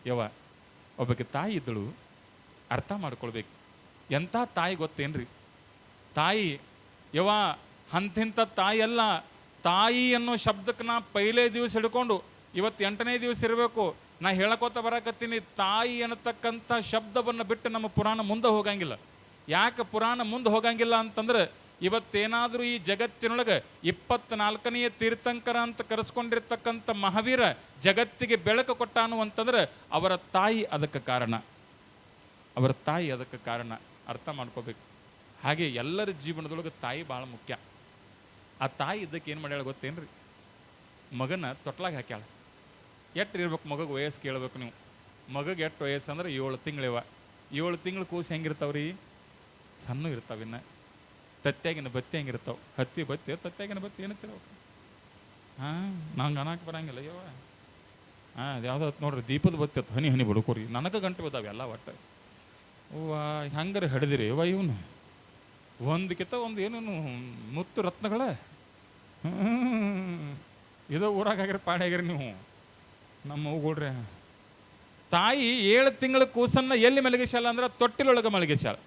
ಯವ್ವ ಒಬ್ಬಕ್ಕೆ ತಾಯಿ ಇದ್ದಳು, ಅರ್ಥ ಮಾಡ್ಕೊಳ್ಬೇಕು. ಎಂಥ ತಾಯಿ ಗೊತ್ತೇನ್ರಿ? ತಾಯಿ ಯವ್ವ ಅಂತಿಂಥ ತಾಯಿ ಅಲ್ಲ. ತಾಯಿ ಅನ್ನೋ ಶಬ್ದಕ್ಕೆ ನಾ ಪೈಲೇ ದಿವಸ ಹಿಡ್ಕೊಂಡು ಇವತ್ತು 8ನೇ ದಿವಸ ಇರಬೇಕು. ನಾ ಹೇಳಕೋತ ಬರಕತ್ತೀನಿ, ತಾಯಿ ಅನ್ನತಕ್ಕಂಥ ಶಬ್ದವನ್ನು ಬಿಟ್ಟು ನಮ್ಮ ಪುರಾಣ ಮುಂದೆ ಹೋಗಂಗಿಲ್ಲ. ಯಾಕೆ ಪುರಾಣ ಮುಂದೆ ಹೋಗಂಗಿಲ್ಲ ಅಂತಂದ್ರೆ, ಇವತ್ತೇನಾದರೂ ಈ ಜಗತ್ತಿನೊಳಗೆ 24ನೇ ತೀರ್ಥಂಕರ ಅಂತ ಕರೆಸ್ಕೊಂಡಿರ್ತಕ್ಕಂಥ ಮಹಾವೀರ ಜಗತ್ತಿಗೆ ಬೆಳಕು ಕೊಟ್ಟಾನು ಅಂತಂದ್ರೆ ಅವರ ತಾಯಿ ಅದಕ್ಕೆ ಕಾರಣ. ಅವರ ತಾಯಿ ಅದಕ್ಕೆ ಕಾರಣ. ಅರ್ಥ ಮಾಡ್ಕೋಬೇಕು. ಹಾಗೆ ಎಲ್ಲರ ಜೀವನದೊಳಗೆ ತಾಯಿ ಭಾಳ ಮುಖ್ಯ. ಆ ತಾಯಿ ಇದ್ದಕ್ಕೆ ಏನು ಮಾಡ್ಯಾಳ ಗೊತ್ತೇನ್ರಿ? ಮಗನ ತೊಟ್ಲಾಗ ಹಾಕ್ಯಾಳ. ಎಷ್ಟು ಇರ್ಬೇಕು ಮಗಗೆ ವಯಸ್ಸು ಕೇಳ್ಬೇಕು ನೀವು. ಮಗಗೆ ಎಷ್ಟು ವಯಸ್ಸು ಅಂದ್ರೆ 7 ತಿಂಗಳಿವ. 7 ತಿಂಗಳು ಕೂಸು ಹೆಂಗಿರ್ತಾವ್ರಿ? ಸಣ್ಣ ಇರ್ತಾವಿನ್ನ. ತತ್ಯಾಗಿನ ಬತ್ತಿ ಹೆಂಗಿರ್ತಾವೆ? ಹತ್ತಿ ಬತ್ತಿ ತತ್ಯಾಗಿನ ಬತ್ತಿ ಏನಂತೀರ? ನಂಗೆ ಅನ್ನಕ್ಕೆ ಬರಂಗಿಲ್ಲ ಯವ್ವ. ಅದು ಯಾವುದೋ ನೋಡ್ರಿ, ದೀಪದ ಬತ್ತಿ ಅತ್ತು ಹನಿ ಹನಿ ಬಡ್ಕೋರಿ. ನನಗೆ ಗಂಟು ಬಿದ್ದಾವೆ ಎಲ್ಲ ಒಟ್ಟು. ವಾ ಹಂಗಾರೆ ಹಿಡಿದಿರಿ ಯವ್ವ ಇವನು. ಒಂದಕ್ಕಿಂತ ಒಂದು ಏನೇನು ಮುತ್ತು ರತ್ನಗಳ ಇದೋ ಊರಾಗಿರಿ ಪಾಡ್ಯಾಗಿರಿ ನೀವು. ನಮ್ಮ ಹೋಗ್ರಿ ತಾಯಿ 7 ತಿಂಗಳ ಕೂಸನ್ನು ಎಲ್ಲಿ ಮಲಗಿಸಾಲ ಅಂದ್ರೆ ತೊಟ್ಟಿಲೊಳಗೆ ಮಲಗಿಸಾಲ.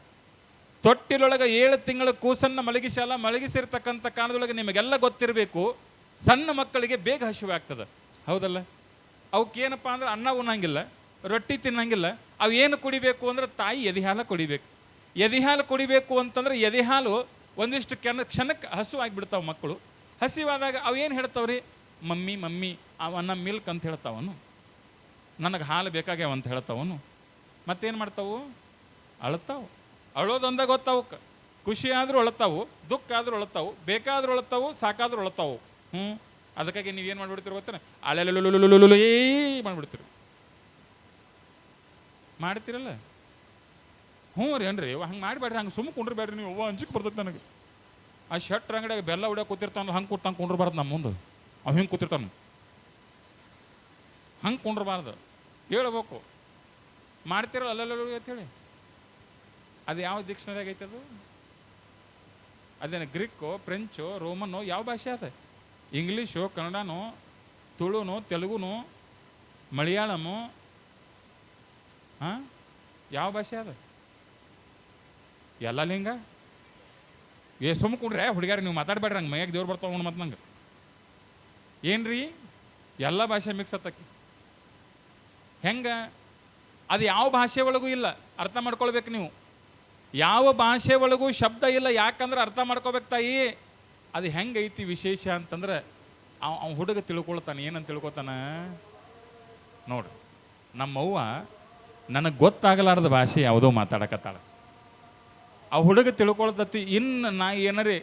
ತೊಟ್ಟಿಲೊಳಗೆ 7 ತಿಂಗಳ ಕೂಸನ್ನು ಮಲಗಿಸಾಲ. ಮಲಗಿಸಿರ್ತಕ್ಕಂಥ ಕಾರಣದೊಳಗೆ ನಿಮಗೆಲ್ಲ ಗೊತ್ತಿರಬೇಕು, ಸಣ್ಣ ಮಕ್ಕಳಿಗೆ ಬೇಗ ಹಸಿವೆ ಆಗ್ತದೆ, ಹೌದಲ್ಲ? ಅವಕ್ಕೇನಪ್ಪ ಅಂದ್ರೆ ಅನ್ನ ಉಣ್ಣಂಗಿಲ್ಲ, ರೊಟ್ಟಿ ತಿನ್ನಂಗಿಲ್ಲ. ಅವು ಏನು ಕುಡಿಬೇಕು ಅಂದ್ರೆ ತಾಯಿ ಎದೆ ಹಾಲು ಕುಡಿಬೇಕು. ಎದೆ ಹಾಲು ಕುಡಿಬೇಕು ಅಂತಂದ್ರೆ ಎದೆ ಹಾಲು ಒಂದಿಷ್ಟು ಕ್ಷಣಕ್ಕೆ ಹಸು ಆಗಿಬಿಡ್ತಾವೆ ಮಕ್ಕಳು. ಹಸಿವಾದಾಗ ಅವು ಏನು ಹೇಳ್ತಾವ್ರಿ? ಮಮ್ಮಿ ಮಮ್ಮಿ ಅವನ್ನ ಮಿಲ್ಕ್ ಅಂತ ಹೇಳ್ತಾವನು, ನನಗೆ ಹಾಲು ಬೇಕಾಗ್ಯಾವ ಅಂತ ಹೇಳ್ತಾವನು. ಮತ್ತೇನು ಮಾಡ್ತಾವು? ಅಳ್ತಾವು. ಅಳೋದೊಂದ ಗೊತ್ತಾವಕ್ಕೆ. ಖುಷಿ ಆದರೂ ಅಳ್ತಾವು, ದುಃಖ ಆದರೂ ಅಳ್ತಾವು, ಬೇಕಾದರೂ ಅಳ್ತಾವು, ಸಾಕಾದರೂ ಅಳ್ತಾವು. ಅದಕ್ಕಾಗಿ ನೀವೇನು ಮಾಡಿಬಿಡ್ತೀರಿ ಗೊತ್ತೇನೆ? ಅಳೆಲೇ ಮಾಡಿಬಿಡ್ತೀರಿ. ಮಾಡ್ತೀರಲ್ಲ? ರೀ ಏನ್ರಿ ಹಂಗೆ ಮಾಡಿಬೇಡ್ರಿ, ಹಂಗೆ ಸುಮ್ಮ ಕುಂಡ್ರಬೇಡ್ರಿ ನೀವು. ಅಂಜಿಕೆ ಬರ್ತೈತೆ ನನಗೆ. ಆ ಶಟ್ರ್ ಅಂಗಡಿಯಾಗ ಬೆಲ್ಲ ಹೊಡ್ಯಾಕೆ ಕೂತಿರ್ತಾನ, ಹಂಗೆ ಕೂತಂಗೆ ಕುಂಡ್ರಬಾರ್ದು ನಮ್ಮ ಮುಂದೆ. ಅವು ಹಿಂಗೆ ಕೂತಿರ್ತಾನೆ, ಹಂಗೆ ಕುಂಡ್ರಬಾರ್ದು. ಹೇಳ್ಬೇಕು ಮಾಡ್ತಿರಲ್ಲ ಅಲ್ಲಲ್ಲ ಅಂತೇಳಿ. ಅದು ಯಾವ ಡಿಕ್ಷನರಿಯಾಗ ಐತೆ? ಅದು ಅದೇನು ಗ್ರೀಕೋ, ಫ್ರೆಂಚೋ, ರೋಮನ್ನೋ, ಯಾವ ಭಾಷೆ ಅದ? ಇಂಗ್ಲೀಷು, ಕನ್ನಡನೋ, ತುಳುನೋ, ತೆಲುಗುನೋ, ಮಲಯಾಳಮೋ? ಯಾವ ಭಾಷೆ ಅದ? ಎಲ್ಲ ಲಿಂಗ ಸುಮ್ಕೊಂಡ್ರೆ ಹುಡುಗ್ಯಾರ ನೀವು ಮಾತಾಡ್ಬೇಡ್ರಿ, ಹಂಗೆ ಮೈಯಾಗ ದೇವ್ರು ಬರ್ತಾವ ಮತ್ತು ನಂಗೆ ಏನ್ರಿ ಎಲ್ಲ ಭಾಷೆ ಮಿಕ್ಸ್ ಹತ್ತಕ್ಕೆ ಹೆಂಗೆ? ಅದು ಯಾವ ಭಾಷೆ ಒಳಗೂ ಇಲ್ಲ, ಅರ್ಥ ಮಾಡ್ಕೊಳ್ಬೇಕು ನೀವು. ಯಾವ ಭಾಷೆ ಒಳಗೂ ಶಬ್ದ ಇಲ್ಲ. ಯಾಕಂದ್ರೆ ಅರ್ಥ ಮಾಡ್ಕೋಬೇಕು ತಾಯಿ. ಅದು ಹೆಂಗೈತಿ ವಿಶೇಷ ಅಂತಂದ್ರೆ ಅವ ಹುಡುಗ ತಿಳ್ಕೊಳ್ತಾನೆ. ಏನಂತ ತಿಳ್ಕೊತಾನ ನೋಡ್ರಿ, ನಮ್ಮವ್ವ ನನಗೆ ಗೊತ್ತಾಗಲಾರ್ದ ಭಾಷೆ ಯಾವುದೋ ಮಾತಾಡಕತ್ತಾಳ. ಆ ಹುಡುಗ ತಿಳ್ಕೊಳ್ತತಿ. ಇನ್ನು ನಾ ಏನಾರೇ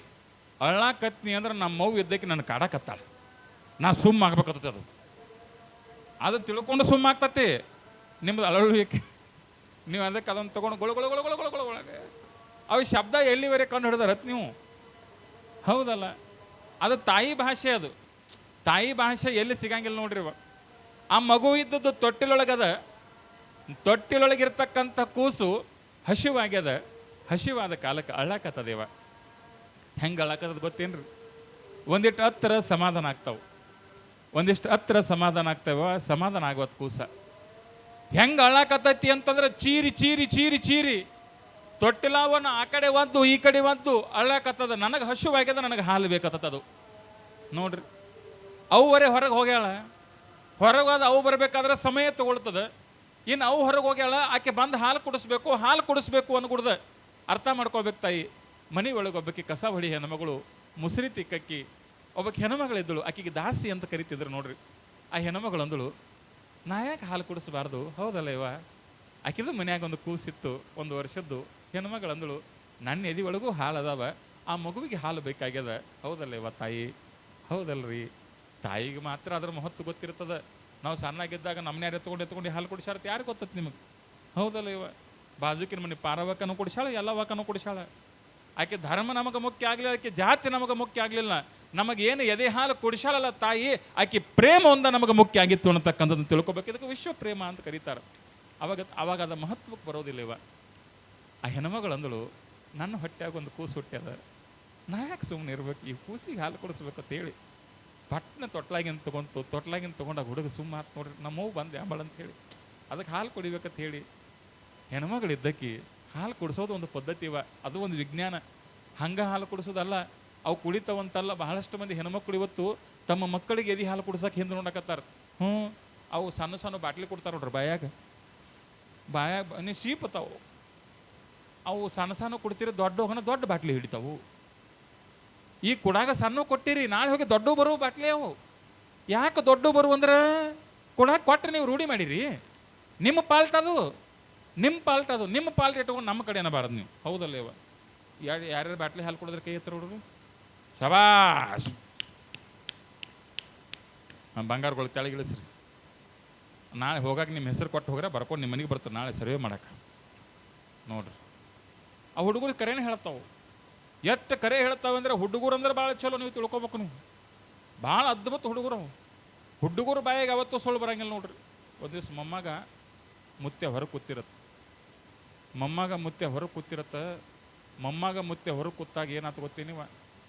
ಅಳ್ಳಾಕತ್ನಿ ಅಂದ್ರೆ ನಮ್ಮವ್ವ ಇದ್ದಕ್ಕೆ ನನ್ನ ಕಾಡಕತ್ತಾಳ, ನಾ ಸುಮ್ಮ ಆಗ್ಬೇಕತ್ತ. ಅದು ತಿಳ್ಕೊಂಡು ಸುಮ್ಮ ಆಗ್ತತಿ. ನಿಮ್ದು ಅಳವಳಿಕೆ ನೀವು ಅದಕ್ಕೆ ಅದನ್ನು ತೊಗೊಂಡು ಒಳಗೆ ಅವು ಶಬ್ದ ಎಲ್ಲಿವರೆಗೆ ಕಂಡು ಹಿಡಿದಾರತ್ ನೀವು, ಹೌದಲ್ಲ? ಅದು ತಾಯಿ ಭಾಷೆ. ಅದು ತಾಯಿ ಭಾಷೆ ಎಲ್ಲಿ ಸಿಗಂಗಿಲ್ಲ ನೋಡ್ರಿ. ಆ ಮಗು ಇದ್ದದ್ದು ತೊಟ್ಟಿಲೊಳಗದ. ತೊಟ್ಟಿಲೊಳಗಿರ್ತಕ್ಕಂಥ ಕೂಸು ಹಸಿವಾಗ್ಯದ. ಹಸಿವಾದ ಕಾಲಕ್ಕೆ ಅಳ್ಳಾಕತ್ತದೇವ. ಹೆಂಗೆ ಅಳ್ಳಾಕತ್ತದ ಗೊತ್ತೇನ್ರಿ? ಒಂದಿಷ್ಟು ಹತ್ತಿರ ಸಮಾಧಾನ ಆಗ್ತಾವೆ, ಒಂದಿಷ್ಟು ಹತ್ತಿರ ಸಮಾಧಾನ ಆಗ್ತಾವ. ಸಮಾಧಾನ ಆಗೋದು ಕೂಸ ಹೆಂಗೆ ಅಳ್ಳಾಕತ್ತೈತಿ ಅಂತಂದ್ರೆ ಚೀರಿ ಚೀರಿ ಚೀರಿ ಚೀರಿ ತೊಟ್ಟಿಲವನ್ನ ಆ ಕಡೆ ಒದ್ದು ಈ ಕಡೆ ಒದ್ದು ಅಳ್ಳಾಕತ್ತದ. ನನಗೆ ಹಸಿವಾಗ್ಯದ, ನನಗೆ ಹಾಲು ಬೇಕತ್ತದು ನೋಡ್ರಿ. ಅವರೇ ಹೊರಗೆ ಹೋಗ್ಯಾಳ. ಹೊರಗೋದ ಅವು ಬರಬೇಕಾದ್ರೆ ಸಮಯ ತಗೊಳ್ತದೆ. ಇನ್ನು ಅವು ಹೊರಗೆ ಹೋಗ್ಯಾಳ, ಆಕೆ ಬಂದು ಹಾಲು ಕುಡಿಸ್ಬೇಕು. ಹಾಲು ಕುಡಿಸ್ಬೇಕು ಅನ್ಕೊಡ್ದ ಅರ್ಥ ಮಾಡ್ಕೊಳ್ಬೇಕು ತಾಯಿ. ಮನೆ ಒಳಗೆ ಒಬ್ಬಕ್ಕೆ ಕಸ ಹೊಡಿ ಹೆಣ್ಮಗಳು ಮುಸುರಿ ತಿಕ್ಕಕ್ಕಿ ಒಬ್ಬಕ್ಕೆ ಹೆಣ್ಮಗಳಿದ್ದಳು. ಆಕೆಗೆ ದಾಸಿ ಅಂತ ಕರಿತಿದ್ರು ನೋಡ್ರಿ. ಆ ಹೆಣ್ಮಗಳು ಅಂದಳು, ನಾ ಯಾಕೆ ಹಾಲು ಕುಡಿಸ್ಬಾರ್ದು? ಹೌದಲ್ಲ ಇವ? ಆಕಿದು ಮನ್ಯಾಗ ಒಂದು ಕೂಸಿತ್ತು, 1 ವರ್ಷದ್ದು. ಹೆಣ್ಮಗಳು ಅಂದಳು, ನನ್ನ ಎದೆ ಒಳಗೂ ಹಾಲು ಅದಾವ, ಆ ಮಗುವಿಗೆ ಹಾಲು ಬೇಕಾಗ್ಯದ. ಹೌದಲ್ಲ ಇವ ತಾಯಿ? ಹೌದಲ್ರಿ? ತಾಯಿಗೆ ಮಾತ್ರ ಅದ್ರ ಮಹತ್ವ ಗೊತ್ತಿರ್ತದೆ. ನಾವು ಸಣ್ಣಾಗಿದ್ದಾಗ ನಮ್ಮನ್ಯಾರು ಎತ್ಕೊಂಡು ಹಾಲು ಕುಡಿಸಾರತ್ತೆ ಯಾರು ಗೊತ್ತೈತಿ ನಿಮಗೆ? ಹೌದಲ್ಲ ಇವ? ಬಾಜುಕಿನ ಮನೆ ಪಾರವಕ್ಕನೂ ಕುಡಿಸಾಳ, ಎಲ್ಲವಕ್ಕನೂ ಕುಡಿಸಾಳ. ಆಕೆ ಧರ್ಮ ನಮಗೆ ಮುಖ್ಯ ಆಗಲಿಲ್ಲ, ಆಕೆ ಜಾತಿ ನಮಗೆ ಮುಖ್ಯ ಆಗಲಿಲ್ಲ. ನಮಗೇನು ಎದೆ ಹಾಲು ಕುಡಿಸಾಳಲ್ಲ ತಾಯಿ, ಆಕೆ ಪ್ರೇಮ ಒಂದ ನಮಗೆ ಮುಖ್ಯ ಆಗಿತ್ತು ಅನ್ನತಕ್ಕಂಥದ್ದು ತಿಳ್ಕೊಬೇಕು. ಇದಕ್ಕೆ ವಿಶ್ವ ಪ್ರೇಮ ಅಂತ ಕರೀತಾರೆ. ಅವಾಗ ಅದ ಮಹತ್ವಕ್ಕೆ ಬರೋದಿಲ್ಲ ಇವ. ಆ ಹೆಣ್ಮಗಳು ಅಂದಳು, ನನ್ನ ಹೊಟ್ಟೆಯಾಗ ಒಂದು ಕೂಸು ಹುಟ್ಟ್ಯದ, ನಾ ಯಾಕೆ ಸುಮ್ಮನೆ ಇರ್ಬೇಕು? ಈ ಕೂಸಿಗೆ ಹಾಲು ಕೊಡಿಸ್ಬೇಕಂತ ಹೇಳಿ ಪಟ್ನ ತೊಟ್ಲಾಗಿನ ತೊಗೊಂಡು ತೊಟ್ಲಾಗಿನ ತೊಗೊಂಡಾಗ ಹುಡುಗ ಸುಮ್ಮ ಆತ್ ನೋಡ್ರಿ. ನಮ್ಮವು ಬಂದೆ ಅಂಬಳ ಅಂತ ಹೇಳಿ ಅದಕ್ಕೆ ಹಾಲು ಕುಡಿಬೇಕಂತ ಹೇಳಿ ಹೆಣ್ಮಗಳಿದ್ದಕ್ಕಿ ಹಾಲು ಕುಡಿಸೋದು ಒಂದು ಪದ್ಧತಿ ಇವ, ಅದು ಒಂದು ವಿಜ್ಞಾನ. ಹಂಗೆ ಹಾಲು ಕುಡಿಸೋದಲ್ಲ, ಅವು ಕುಡಿತಾವಂತಲ್ಲ. ಬಹಳಷ್ಟು ಮಂದಿ ಹೆಣ್ಮಕ್ಳು ಇವತ್ತು ತಮ್ಮ ಮಕ್ಕಳಿಗೆ ಎದಿ ಹಾಲು ಕುಡ್ಸಕ್ಕೆ ಹಿಂದೆ ನೋಡಕತ್ತಾರ. ಅವು ಸಣ್ಣ ಸಣ್ಣ ಬಾಟ್ಲಿ ಕೊಡ್ತಾರೆ ನೋಡ್ರಿ ಬಾಯಾಗ ನೀ ಶೀಪತ್ತಾವು. ಅವು ಸಣ್ಣ ಸಣ್ಣ ಕೊಡ್ತೀರಿ, ದೊಡ್ಡ ಹೋಗೋಣ ದೊಡ್ಡ ಬಾಟ್ಲಿ ಹಿಡಿತಾವು. ಈ ಕುಡಾಗ ಸಣ್ಣ ಕೊಟ್ಟಿರಿ, ನಾಳೆ ಹೋಗಿ ದೊಡ್ಡ ಬರುವ ಬಾಟ್ಲಿ ಅವು. ಯಾಕೆ ದೊಡ್ಡ ಬರು ಅಂದ್ರೆ ಕುಡಾಗ ಕೊಟ್ಟರೆ ನೀವು ರೂಢಿ ಮಾಡಿರಿ. ನಿಮ್ಮ ಪಾಲ್ಟ್ ಅದು, ನಿಮ್ಮ ಪಾಲ್ಟ್ ಇಟ್ಕೊಂಡು ನಮ್ಮ ಕಡೆ ಏನಬಾರದು ನೀವು. ಹೌದಲ್ಲ ಇವ ಯಾರ್ಯಾರು ಬಾಟ್ಲಿ ಹಾಲು ಕೊಡಿದ್ರೆ ಕೈ ಎತ್ತರ ಹುಡುಗರು ಶಬಾಷ್. ಬಂಗಾರಗಳು ತೆಳಗಿಳಿಸ್ರಿ. ನಾಳೆ ಹೋಗಾಕ ನಿಮ್ಮ ಹೆಸರು ಕೊಟ್ಟು ಹೋಗ್ರೆ ಬರ್ಕೊಂಡು ನಿಮ್ಮ ಮನೆಗೆ ಬರ್ತಾರೆ ನಾಳೆ ಸರ್ವೆ ಮಾಡಕ್ಕೆ. ನೋಡ್ರಿ ಆ ಹುಡುಗರು ಕರೆನೇ ಹೇಳ್ತಾವೆ. ಎಷ್ಟು ಕರೆ ಹೇಳ್ತಾವೆ ಅಂದರೆ ಹುಡುಗರು ಅಂದ್ರೆ ಭಾಳ ಚಲೋ, ನೀವು ತಿಳ್ಕೊಬೇಕು. ನೀವು ಭಾಳ ಅದ್ಭುತ ಹುಡುಗರು. ಹುಡುಗರು ಬಾಯಿಗೆ ಅವತ್ತು ಸುಳ್ಳು ಬರಂಗಿಲ್ಲ ನೋಡ್ರಿ. ಒಂದು ದಿವ್ಸ ಮೊಮ್ಮಗ ಮುತ್ತೆ ಹೊರಗೆ ಕೂತಿರತ್ತೆ. ಮೊಮ್ಮಗ ಮುತ್ತೆ ಹೊರಗೆ ಕೂತಾಗ ಏನಾಯ್ತು ಗೊತ್ತೀನಿ,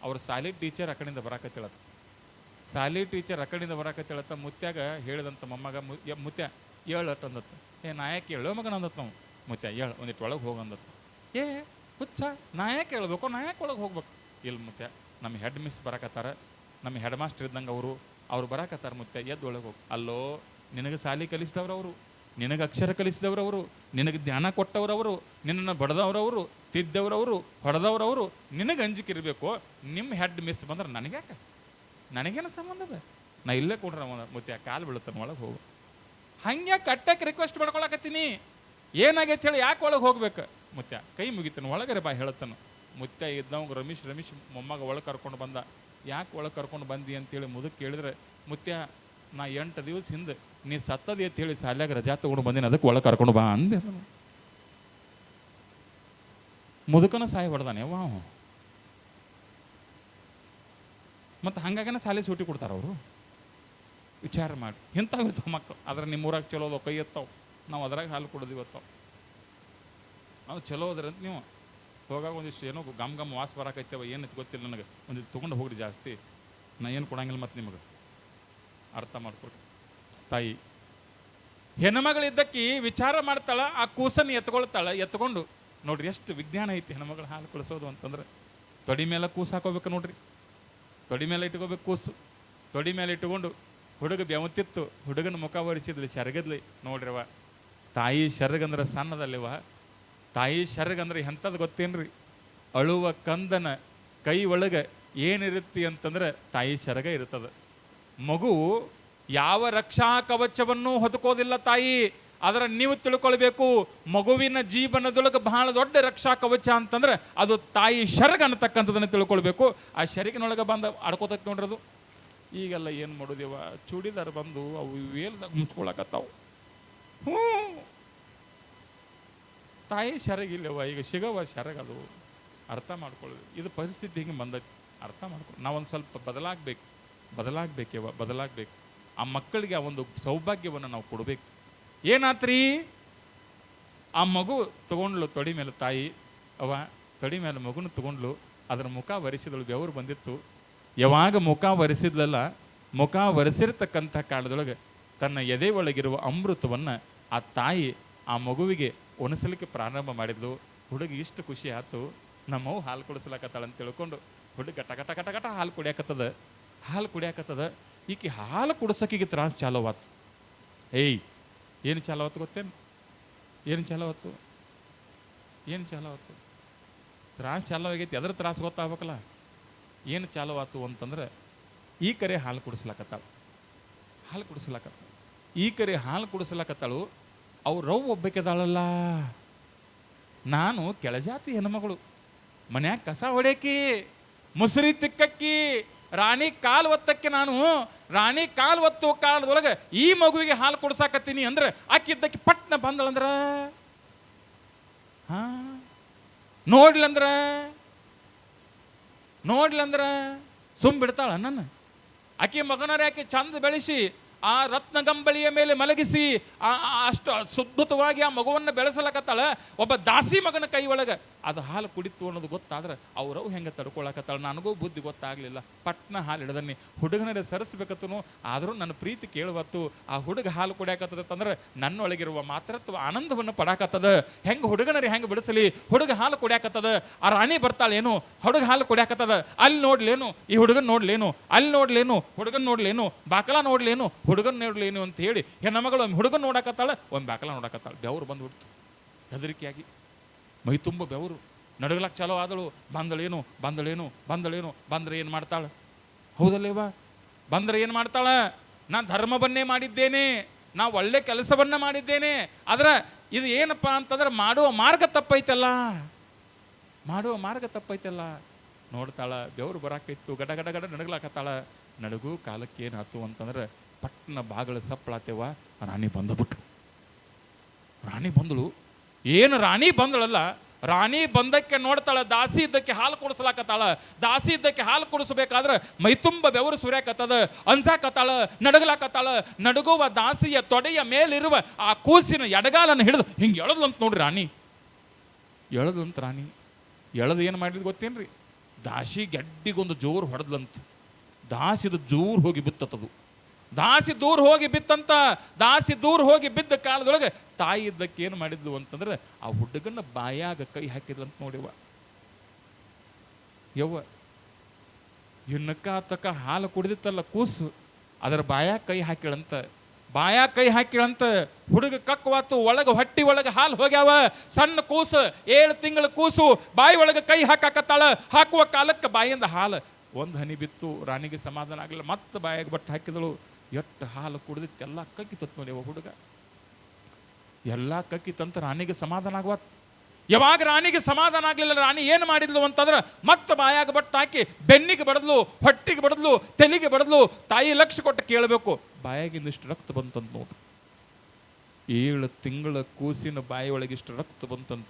ಅವ್ರ ಸಾಲಿ ಟೀಚರ್ ಆ ಕಡೆಯಿಂದ ಬರಾಕತ್ತೇಳತ್ತ. ಮುತ್ಯಾಗ ಹೇಳಿದಂಥ ಮೊಮ್ಮಗ ಮುತ್ಯ ಏಳಟ್ ಅಂದತ್ತ. ನಾಯಕ ಹೇಳೋ ಮಗನ ಅಂದತ್ ನಾವು. ಮುತ್ಯ ಏಳು ಒಂದಿಟ್ಟು ಒಳಗೆ ಹೋಗಂದತ್ತ. ಹುಚ್ಚ ನಾಯಕ ಹೇಳ್ಬೇಕು, ನಾಯಕ ಒಳಗೆ ಹೋಗ್ಬೇಕು. ಇಲ್ಲ ಮುತ್ಯ, ನಮ್ಮ ಹೆಡ್ ಮಿಸ್ ಬರಾಕತ್ತಾರ, ನಮ್ಮ ಹೆಡ್ ಮಾಸ್ಟರ್ ಇದ್ದಂಗೆ ಅವ್ರು ಬರಾಕತ್ತಾರ. ಮುತ್ಯ ಎದ್ದು ಒಳಗೆ ಹೋಗಿ. ಅಲ್ಲೋ, ನಿನಗೆ ಸಾಲಿ ಕಲಿಸಿದವ್ರವರು, ನಿನಗೆ ಅಕ್ಷರ ಕಲಿಸಿದವ್ರವರು, ನಿನಗೆ ಜ್ಞಾನ ಕೊಟ್ಟವ್ರವರು, ನಿನ್ನನ್ನು ಬಡ್ದವ್ರವರು, ತಿದ್ದವ್ರವರು, ಹೊಡೆದವ್ರವರು, ನಿನಗೆ ಅಂಜಿಕಿರ್ಬೇಕು. ನಿಮ್ಮ ಹೆಡ್ ಮಿಸ್ ಬಂದ್ರೆ ನನಗ್ಯಾಕೆ, ನನಗೇನು ಸಂಬಂಧ ಅದ? ನಾ ಇಲ್ಲೇ ಕೊಡ್ರ ಮುತ್ಯ ಕಾಲು ಬೀಳುತ್ತಾನೆ, ಒಳಗೆ ಹೋಗು. ಹಂಗೆ ಕಟ್ಟಕ್ಕೆ ರಿಕ್ವೆಸ್ಟ್ ಮಾಡ್ಕೊಳಕತ್ತೀನಿ. ಏನಾಗೈತೆ ಹೇಳಿ, ಯಾಕೆ ಒಳಗೆ ಹೋಗ್ಬೇಕು? ಮುತ್ಯ ಕೈ ಮುಗಿತಾನೆ, ಒಳಗರೆ ಬಾ ಹೇಳತ್ತಾನು. ಮುತ್ಯ ಇದ್ದವಂಗೆ ರಮೇಶ್ ಮೊಮ್ಮಗ ಒಳಗೆ ಕರ್ಕೊಂಡು ಬಂದ. ಯಾಕೆ ಒಳಗೆ ಕರ್ಕೊಂಡು ಬಂದಿ ಅಂತೇಳಿ ಮುದಕ್ಕೆ ಕೇಳಿದ್ರೆ, ಮುತ್ಯ ನಾ 8 ದಿವಸ ಹಿಂದೆ ನೀ ಸತ್ತದಿ ಅಂತ ಹೇಳಿ ಸಾಲ್ಯಾಗ ರಜಾ ತಗೊಂಡು ಬಂದಿನಿ, ಅದಕ್ಕೆ ಒಳಗೆ ಕರ್ಕೊಂಡು ಬಾ ಅಂದೆ. ಮುದುಕನ ಸಾಯಿ ಹೊಡೆದಾನೆ ಯವ್ವ. ಮತ್ತು ಹಂಗಾಗನ ಸಾಲಿ ಸೂಟಿ ಕೊಡ್ತಾರೆ ಅವರು. ವಿಚಾರ ಮಾಡಿ ಇಂಥವಿರ್ತಾವ ಮಕ್ಕಳು. ಆದ್ರೆ ನಿಮ್ಮೂರಾಗ ಚಲೋದು ಕೈ ಎತ್ತಾವು, ನಾವು ಅದ್ರಾಗ ಹಾಲು ಕೊಡೋದು ಇವತ್ತಾವು. ನಾವು ಚಲೋ ಅದ್ರಂತ ನೀವು ಹೋಗಾಗ ಒಂದಿಷ್ಟು ಏನೋ ಗಮ್ ವಾಸ ಬರಾಕೈತೇವ, ಏನು ಗೊತ್ತಿಲ್ಲ ನನಗೆ, ಒಂದಿಷ್ಟು ತೊಗೊಂಡು ಹೋಗ್ರಿ ಜಾಸ್ತಿ, ನಾ ಏನು ಕೊಡಂಗಿಲ್ಲ. ಮತ್ತು ನಿಮಗೆ ಅರ್ಥ ಮಾಡ್ಕೊಡ್ರಿ. ತಾಯಿ ಹೆಣ್ಮಗಳಿದ್ದಕ್ಕಿ ವಿಚಾರ ಮಾಡ್ತಾಳ, ಆ ಕೂಸನ್ನು ಎತ್ಕೊಂಡು ನೋಡ್ರಿ ಎಷ್ಟು ವಿಜ್ಞಾನ ಐತಿ ಹೆಣ್ಮಗಳು ಹಾಲು ಕಳಿಸೋದು ಅಂತಂದ್ರೆ. ತೊಡಿ ಮೇಲೆ ಕೂಸು ಹಾಕೋಬೇಕು ನೋಡ್ರಿ, ತೊಡಿ ಮೇಲೆ ಇಟ್ಕೋಬೇಕು ಕೂಸು. ತೊಡಿ ಮೇಲೆ ಇಟ್ಕೊಂಡು ಹುಡುಗ ಬೆವತಿತ್ತು, ಹುಡುಗನ ಮುಖ ಒರೆಸಿದ್ಲಿ, ಶರಗದ್ಲಿ ನೋಡ್ರಿವ. ತಾಯಿ ಶರಗಂದ್ರೆ ಸಣ್ಣದಲ್ಲಿವ. ತಾಯಿ ಶರಗಂದ್ರೆ ಎಂಥದ್ದು ಗೊತ್ತೇನ್ರಿ? ಅಳುವ ಕಂದನ ಕೈ ಒಳಗೆ ಏನಿರುತ್ತೆ ಅಂತಂದ್ರೆ ತಾಯಿ ಶರಗ ಇರ್ತದೆ. ಮಗು ಯಾವ ರಕ್ಷಾ ಕವಚವನ್ನು ಹೊತ್ಕೋದಿಲ್ಲ ತಾಯಿ. ಅದರ ನೀವು ತಿಳ್ಕೊಳ್ಬೇಕು, ಮಗುವಿನ ಜೀವನದೊಳಗೆ ಬಹಳ ದೊಡ್ಡ ರಕ್ಷಾ ಕವಚ ಅಂತಂದ್ರೆ ಅದು ತಾಯಿ ಶರಗ ಅನ್ನತಕ್ಕಂಥದನ್ನು ತಿಳ್ಕೊಳ್ಬೇಕು. ಆ ಶರಗಿನೊಳಗೆ ಬಂದು ಆಡ್ಕೋತೈತೆ ನೋಡ್ರದು. ಈಗೆಲ್ಲ ಏನು ಮಾಡೋದೇವ, ಚೂಡಿದಾರ ಬಂದು ಅವು ವೇಲ್ದಾಗ ಮುಚ್ಕೊಳಕತ್ತಾವು. ತಾಯಿ ಶರಗಿಲ್ಲವ, ಈಗ ಸಿಗವ ಶರಗದು. ಅರ್ಥ ಮಾಡ್ಕೊಳ್ಳೋದು, ಇದು ಪರಿಸ್ಥಿತಿ ಹಿಂಗೆ ಬಂದೈತಿ. ಅರ್ಥ ಮಾಡ್ಕೊಳ್ಳಿ. ನಾವೊಂದು ಸ್ವಲ್ಪ ಬದಲಾಗಬೇಕು. ಆ ಮಕ್ಕಳಿಗೆ ಆ ಒಂದು ಸೌಭಾಗ್ಯವನ್ನು ನಾವು ಕೊಡಬೇಕು. ಏನಾತ್ರಿ, ಆ ಮಗು ತಗೊಂಡ್ಲು ತೊಡಿ ಮೇಲೆ ತಾಯಿ, ತೊಡಿ ಮೇಲೆ ಮಗುನ ತಗೊಂಡ್ಲು, ಅದರ ಮುಖ ಒರೆಸಿದಳು, ಬೆವರು ಬಂದಿತ್ತು. ಯಾವಾಗ ಮುಖ ಒರೆಸಿದ್ಲಲ್ಲ, ಮುಖ ಒರೆಸಿರ್ತಕ್ಕಂಥ ಕಾಲದೊಳಗೆ ತನ್ನ ಎದೆ ಒಳಗಿರುವ ಅಮೃತವನ್ನು ಆ ತಾಯಿ ಆ ಮಗುವಿಗೆ ಒಣಸಲಿಕ್ಕೆ ಪ್ರಾರಂಭ ಮಾಡಿದ್ಲು. ಹುಡುಗಿ ಇಷ್ಟು ಖುಷಿ ಆಯ್ತು, ನಮ್ಮವು ಹಾಲು ಕುಡಿಸ್ಲಾಕತ್ತಾಳ ಅಂತ ತಿಳ್ಕೊಂಡು ಹುಡುಗ ಟಕ ಹಾಲು ಕುಡಿಯಾಕತ್ತದ. ಈಕೆ ಹಾಲು ಕುಡಿಸೋಕಿಗೆ ತ್ರಾಸ ಚಾಲೋವಾತು. ಏನು ಚಾಲೋವತ್ತು ಗೊತ್ತೇನು? ಏನು ಚಾಲೋವತ್ತು ತ್ರಾಸ ಚಾಲೋವಾಗೈತಿ. ಅದ್ರ ತ್ರಾಸ ಗೊತ್ತಾಗಬೇಕಲ್ಲ. ಏನು ಚಾಲೋವಾತು ಅಂತಂದ್ರೆ, ಈ ಕರೆ ಹಾಲು ಕುಡಿಸ್ಲಾಕತ್ತಾಳು. ಈ ಕರೆ ಹಾಲು ಕುಡಿಸ್ಲಾಕತ್ತಾಳು. ಅವ್ರವ್ ಒಬ್ಬಕ್ಕೆದಾಳಲ್ಲ, ನಾನು ಕೆಳಜಾತಿ ಹೆಣ್ಮಗಳು, ಮನ್ಯಾಗ ಕಸ ಹೊಡ್ಯಾಕಿ, ಮುಸುರಿ ತಿಕ್ಕಕ್ಕಿ, ರಾಣಿ ಕಾಲು ಒತ್ತಕ್ಕೆ, ನಾನು ರಾಣಿ ಕಾಲು ಒತ್ತುವ ಕಾಲದೊಳಗೆ ಈ ಮಗುವಿಗೆ ಹಾಲು ಕುಡ್ಸಾಕತ್ತೀನಿ ಅಂದ್ರೆ ಆಕಿದ್ದಕ್ಕೆ ಪಟ್ನ ಬಂದಳಂದ್ರ ನೋಡ್ಲಂದ್ರ ಸುಮ್ ಬಿಡ್ತಾಳ ನನ್ನ. ಆಕೆ ಮಗನರ ಆಕೆ ಚಂದ ಬೆಳೆಸಿ ಆ ರತ್ನಗಂಬಳಿಯ ಮೇಲೆ ಮಲಗಿಸಿ ಅಷ್ಟು ಅದ್ಭುತವಾಗಿ ಆ ಮಗುವನ್ನು ಬೆಳೆಸಲಕತ್ತಾಳ. ಒಬ್ಬ ದಾಸಿ ಮಗನ ಕೈ ಒಳಗೆ ಅದು ಹಾಲು ಕುಡಿತು ಅನ್ನೋದು ಗೊತ್ತಾದ್ರೆ ಅವ್ರವು ಹೆಂಗೆ ತಡ್ಕೊಳಕತ್ತಾಳ. ನನಗೂ ಬುದ್ಧಿ ಗೊತ್ತಾಗಲಿಲ್ಲ. ಪಟ್ನ ಹಾಲು ಹಿಡ್ದನಿ. ಹುಡುಗನರೇ ಸರಿಸ್ಬೇಕತ್ತನು. ಆದರೂ ನನ್ನ ಪ್ರೀತಿ ಕೇಳುವತ್ತು. ಆ ಹುಡುಗ ಹಾಲು ಕುಡಿಯಾಕತ್ತದಂದ್ರೆ ನನ್ನೊಳಗಿರುವ ಮಾತೃತ್ವ ಆನಂದವನ್ನು ಪಡಾಕತ್ತದ. ಹೆಂಗೆ ಹುಡುಗನರಿ ಹೆಂಗೆ ಬಿಡಿಸಲಿ? ಹುಡುಗ ಹಾಲು ಕುಡಿಯಾಕತ್ತದ. ಆ ರಾಣಿ ಬರ್ತಾಳೇನು? ಹುಡುಗ ಹಾಲು ಕುಡಿಯಾಕತ್ತದ. ಅಲ್ಲಿ ನೋಡ್ಲೇನು? ಈ ಹುಡುಗನ್ ನೋಡ್ಲೇನು? ಅಲ್ಲಿ ನೋಡ್ಲೇನು? ಹುಡುಗನ್ ನೋಡ್ಲೇನು? ಬಾಕಲ ನೋಡ್ಲೇನು? ಹುಡುಗನ್ ನೋಡ್ಲೇನು ಅಂತ ಹೇಳಿ ಹೆಣ್ಣಮಗಳು ಒಮ್ಮೆ ಹುಡುಗನ್ ನೋಡಾಕತ್ತಾಳ, ಒಮ್ಮೆ ಬಾಕಲ ನೋಡಾಕತ್ತಾಳ. ಬೆವರು ಬಂದ್ಬಿಡ್ತು ಹೆದರಿಕೆಯಾಗಿ. ಮೈ ತುಂಬ ಬೆವರು. ನಡುಗಲಕ್ಕೆ ಚಾಲೋ ಆದಳು. ಬಂದಳೇನು ಬಂದ್ರೆ ಏನು ಮಾಡ್ತಾಳೆ? ಹೌದಲ್ಲೇವ? ಬಂದ್ರೆ ಏನು ಮಾಡ್ತಾಳ? ನಾ ಧರ್ಮವನ್ನೇ ಮಾಡಿದ್ದೇನೆ, ನಾ ಒಳ್ಳೆ ಕೆಲಸವನ್ನ ಮಾಡಿದ್ದೇನೆ. ಆದ್ರೆ ಇದು ಏನಪ್ಪ ಅಂತಂದ್ರೆ ಮಾಡುವ ಮಾರ್ಗ ತಪ್ಪೈತಲ್ಲ. ನೋಡ್ತಾಳ, ಬೆವರು ಬರಾಕೈತು. ಗಡ ಗಡ ಗಡ ನಡಗ್ಲಾಕತ್ತಾಳ. ನಡುಗು ಕಾಲಕ್ಕೆ ಏನಾಯ್ತು ಅಂತಂದ್ರೆ ಪಟ್ನ ಬಾಗಳ ಸಪ್ಪಳಾತೇವ. ರಾಣಿ ಬಂದಬಿಟ್ರು. ರಾಣಿ ಬಂದಳು. ಏನು ರಾಣಿ ಬಂದಳಲ್ಲ, ರಾಣಿ ಬಂದಕ್ಕೆ ನೋಡ್ತಾಳ, ದಾಸಿ ಇದ್ದಕ್ಕೆ ಹಾಲು ಕುಡಿಸ್ಲಾಕತ್ತಾಳ. ದಾಸಿ ಇದ್ದಕ್ಕೆ ಹಾಲು ಕುಡಿಸ್ಬೇಕಾದ್ರೆ ಮೈತುಂಬ ಬೆವರು ಸುರ್ಯಾಕತ್ತದ, ಅಂಜಾಕತ್ತಾಳ, ನಡಗಲಾಕತ್ತಾಳ. ನಡುಗುವ ದಾಸಿಯ ತೊಡೆಯ ಮೇಲಿರುವ ಆ ಕೂಸಿನ ಎಡಗಾಲನ್ನು ಹಿಡಿದು ಹಿಂಗೆ ಎಳದ್ಲಂತ ನೋಡ್ರಿ ರಾಣಿ. ಎಳದು ಏನು ಮಾಡಿದ್ ಗೊತ್ತೇನ್ರಿ? ದಾಸಿ ಗೆಡ್ಡಿಗೊಂದು ಜೋರು ಹೊಡೆದ್ಲಂತ. ದಾಸಿದು ಜೋರು ಹೋಗಿ ಬಿತ್ತದು. ದಾಸಿ ದೂರ ಹೋಗಿ ಬಿತ್ತಂತ. ದಾಸಿ ದೂರ ಹೋಗಿ ಬಿದ್ದ ಕಾಲದೊಳಗೆ ತಾಯಿ ಇದ್ದಕ್ಕೆ ಏನು ಮಾಡಿದ್ಲು ಅಂತಂದ್ರೆ ಆ ಹುಡುಗನ ಬಾಯಾಗ ಕೈ ಹಾಕಿದ್ಲಂತ ನೋಡಿವ. ಇನ್ನಕ್ಕ ಹಾಲು ಕುಡಿದಿತ್ತಲ್ಲ ಕೂಸು, ಅದರ ಬಾಯಾಗ ಕೈ ಹಾಕಿಳಂತ. ಹುಡುಗ ಕಕ್ಕವಾತು. ಹೊಟ್ಟಿ ಒಳಗೆ ಹಾಲು ಹೋಗ್ಯಾವ. ಸಣ್ಣ ಕೂಸು, 7 ತಿಂಗಳ ಕೂಸು ಬಾಯಿ ಒಳಗೆ ಕೈ ಹಾಕಾಕತ್ತಾಳ. ಹಾಕುವ ಕಾಲಕ್ಕೆ ಬಾಯಿಂದ ಹಾಲು ಒಂದು ಹನಿ ಬಿತ್ತು. ರಾಣಿಗೆ ಸಮಾಧಾನ ಆಗಲಿಲ್ಲ. ಮತ್ತೆ ಬಾಯಾಗ ಬಟ್ಟು ಹಾಕಿದಳು. ಎಷ್ಟು ಹಾಲು ಕುಡಿದಿತ್ತು ಎಲ್ಲ ಕಕ್ಕಿತ್ತು ನೋಡಿ ಹುಡುಗ. ಎಲ್ಲ ಕಕ್ಕಿತ್ತಂತ ರಾಣಿಗೆ ಸಮಾಧಾನ ಆಗುವ. ಯಾವಾಗ ರಾಣಿಗೆ ಸಮಾಧಾನ ಆಗಲಿಲ್ಲ, ರಾಣಿ ಏನು ಮಾಡಿದ್ಲು ಅಂತಂದ್ರೆ ಮತ್ತೆ ಬಾಯಾಗ ಬಟ್ಟು ಹಾಕಿ ಬೆನ್ನಿಗೆ ಬಡದ್ಲು, ಹೊಟ್ಟಿಗೆ ಬಡದ್ಲು, ತೆಲಿಗೆ ಬಡದ್ಲು. ತಾಯಿ ಲಕ್ಷ ಕೊಟ್ಟು ಕೇಳಬೇಕು. ಬಾಯಾಗಿಂದ ಇಷ್ಟು ರಕ್ತ ಬಂತಂತ ನೋಡ್ರಿ. 7 ತಿಂಗಳ ಕೂಸಿನ ಬಾಯಿ ಒಳಗಿಷ್ಟು ರಕ್ತ ಬಂತಂತ.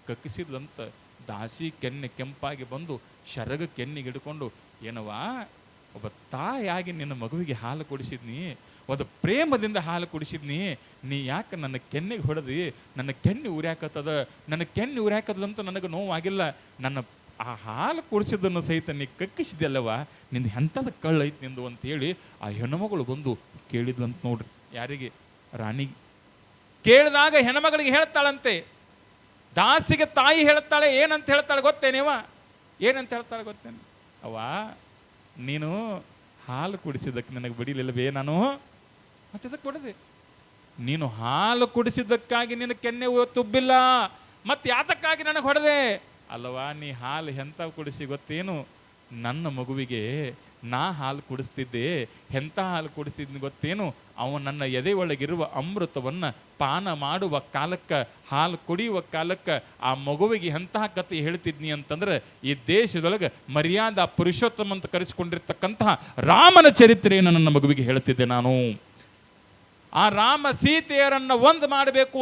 ಕಕ್ಕಿಸಿದ್ಲಂತ. ದಾಸಿ ಕೆನ್ನೆ ಕೆಂಪಾಗಿ ಬಂದು ಶರಗ ಕೆನ್ನಿಗೆ ಹಿಡ್ಕೊಂಡು, ಏನವಾ ಒಬ್ಬ ತಾಯಾಗಿ ನಿನ್ನ ಮಗುವಿಗೆ ಹಾಲು ಕುಡಿಸಿದ್ನಿ, ಒಂದು ಪ್ರೇಮದಿಂದ ಹಾಲು ಕುಡಿಸಿದ್ನಿ, ನೀ ಯಾಕೆ ನನ್ನ ಕೆನ್ನೆಗೆ ಹೊಡೆದಿ? ನನ್ನ ಕೆನ್ನೆ ಉರ್ಯಾಕತ್ತದಂತ ನನಗೆ ನೋವಾಗಿಲ್ಲ. ನನ್ನ ಆ ಹಾಲು ಕುಡಿಸಿದ್ದನ್ನು ಸಹಿತ ನೀ ಕಕ್ಕಿಸಿದೆಲ್ಲವ, ನಿಂದು ಎಂಥದ ಕಳ್ಳೈತಿ ನಿಂದು ಅಂತೇಳಿ ಆ ಹೆಣ್ಣುಮಗಳು ಬಂದು ಕೇಳಿದ್ಲಂತ ನೋಡ್ರಿ. ಯಾರಿಗೆ? ರಾಣಿಗೆ. ಕೇಳಿದಾಗ ಹೆಣ್ಮಗಳಿಗೆ ಹೇಳ್ತಾಳಂತೆ. ದಾಸಿಗೆ ತಾಯಿ ಹೇಳ್ತಾಳೆ. ಏನಂತ ಹೇಳ್ತಾಳೆ ಗೊತ್ತೇನೇವ? ಏನಂತ ಹೇಳ್ತಾಳೆ ಗೊತ್ತೇನೆ? ಅವ್ವ, ನೀನು ಹಾಲು ಕುಡಿಸಿದ್ದಕ್ಕೆ ನನಗೆ ಬಡಿಲಿಲ್ಲವೇ? ನಾನು ಮತ್ತಿದಕ್ಕೆ ಹೊಡೆದೆ. ನೀನು ಹಾಲು ಕುಡಿಸಿದ್ದಕ್ಕಾಗಿ ನಿನ್ನ ಕೆನ್ನೆ ತುಬ್ಬಿಲ್ಲ, ಮತ್ತೆ ಯಾತಕ್ಕಾಗಿ ನನಗೆ ಹೊಡೆದೆ ಅಲ್ಲವಾ? ನೀ ಹಾಲು ಎಂಥ ಕುಡಿಸಿ ಗೊತ್ತೇನು? ನನ್ನ ಮಗುವಿಗೆ ನಾ ಹಾಲು ಕುಡಿಸ್ತಿದ್ದೆ. ಎಂಥ ಹಾಲು ಕುಡಿಸಿದ್ನಿ ಗೊತ್ತೇನು? ಅವನು ನನ್ನ ಎದೆ ಒಳಗಿರುವ ಅಮೃತವನ್ನು ಪಾನ ಮಾಡುವ ಕಾಲಕ್ಕೆ, ಹಾಲು ಕುಡಿಯುವ ಕಾಲಕ್ಕೆ ಆ ಮಗುವಿಗೆ ಎಂತಹ ಕತೆ ಹೇಳ್ತಿದ್ನಿ ಅಂತಂದ್ರೆ, ಈ ದೇಶದೊಳಗೆ ಮರ್ಯಾದಾ ಪುರುಷೋತ್ತಮ ಅಂತ ಕರೆಸಿಕೊಂಡಿರ್ತಕ್ಕಂತಹ ರಾಮನ ಚರಿತ್ರೆಯನ್ನು ನನ್ನ ಮಗುವಿಗೆ ಹೇಳ್ತಿದ್ದೆ ನಾನು. ಆ ರಾಮ ಸೀತೆಯರನ್ನು ಒಂದು ಮಾಡಬೇಕು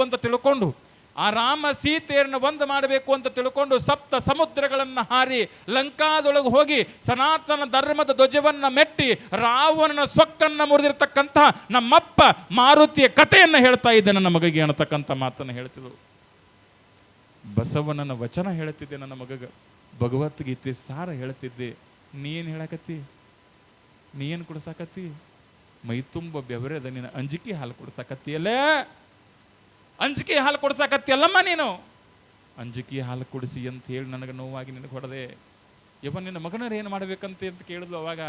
ಅಂತ ತಿಳ್ಕೊಂಡು, ಸಪ್ತ ಸಮುದ್ರಗಳನ್ನು ಹಾರಿ ಲಂಕಾದೊಳಗೆ ಹೋಗಿ ಸನಾತನ ಧರ್ಮದ ಧ್ವಜವನ್ನು ಮೆಟ್ಟಿ ರಾವಣನ ಸೊಕ್ಕನ್ನು ಮುರಿದಿರ್ತಕ್ಕಂಥ ನಮ್ಮಪ್ಪ ಮಾರುತಿಯ ಕಥೆಯನ್ನು ಹೇಳ್ತಾ ಇದ್ದೆ ನನ್ನ ಮಗಗೆ ಅನ್ನತಕ್ಕಂಥ ಮಾತನ್ನು ಹೇಳ್ತಿದ್ರು. ಬಸವಣ್ಣನ ವಚನ ಹೇಳ್ತಿದ್ದೆ ನನ್ನ ಮಗಗ. ಭಗವದ್ಗೀತೆ ಸಾರ ಹೇಳ್ತಿದ್ದೆ. ನೀನು ಹೇಳಕತ್ತಿ? ನೀ ಏನು ಕುಡಿಸಾಕತ್ತಿ? ಮೈ ತುಂಬ ಬೆವರದ ನೀನು ಅಂಜಿಕೆ ಹಾಲು ಕುಡಿಸಾಕತ್ತಿಯಲ್ಲೇ. ಅಂಜಿಕೆ ಹಾಲು ಕೊಡ್ಸಾಕತ್ತಿಯಲ್ಲಮ್ಮ ನೀನು. ಅಂಜಿಕೆ ಹಾಲು ಕುಡಿಸಿ ಅಂತ ಹೇಳಿ ನನಗೆ ನೋವಾಗಿ ನಿನಗೆ ಹೊಡೆದೆ. ನಿನ್ನ ಮಗನರು ಏನು ಮಾಡಬೇಕಂತ ಅಂತ ಕೇಳಿದ್ಲು. ಅವಾಗ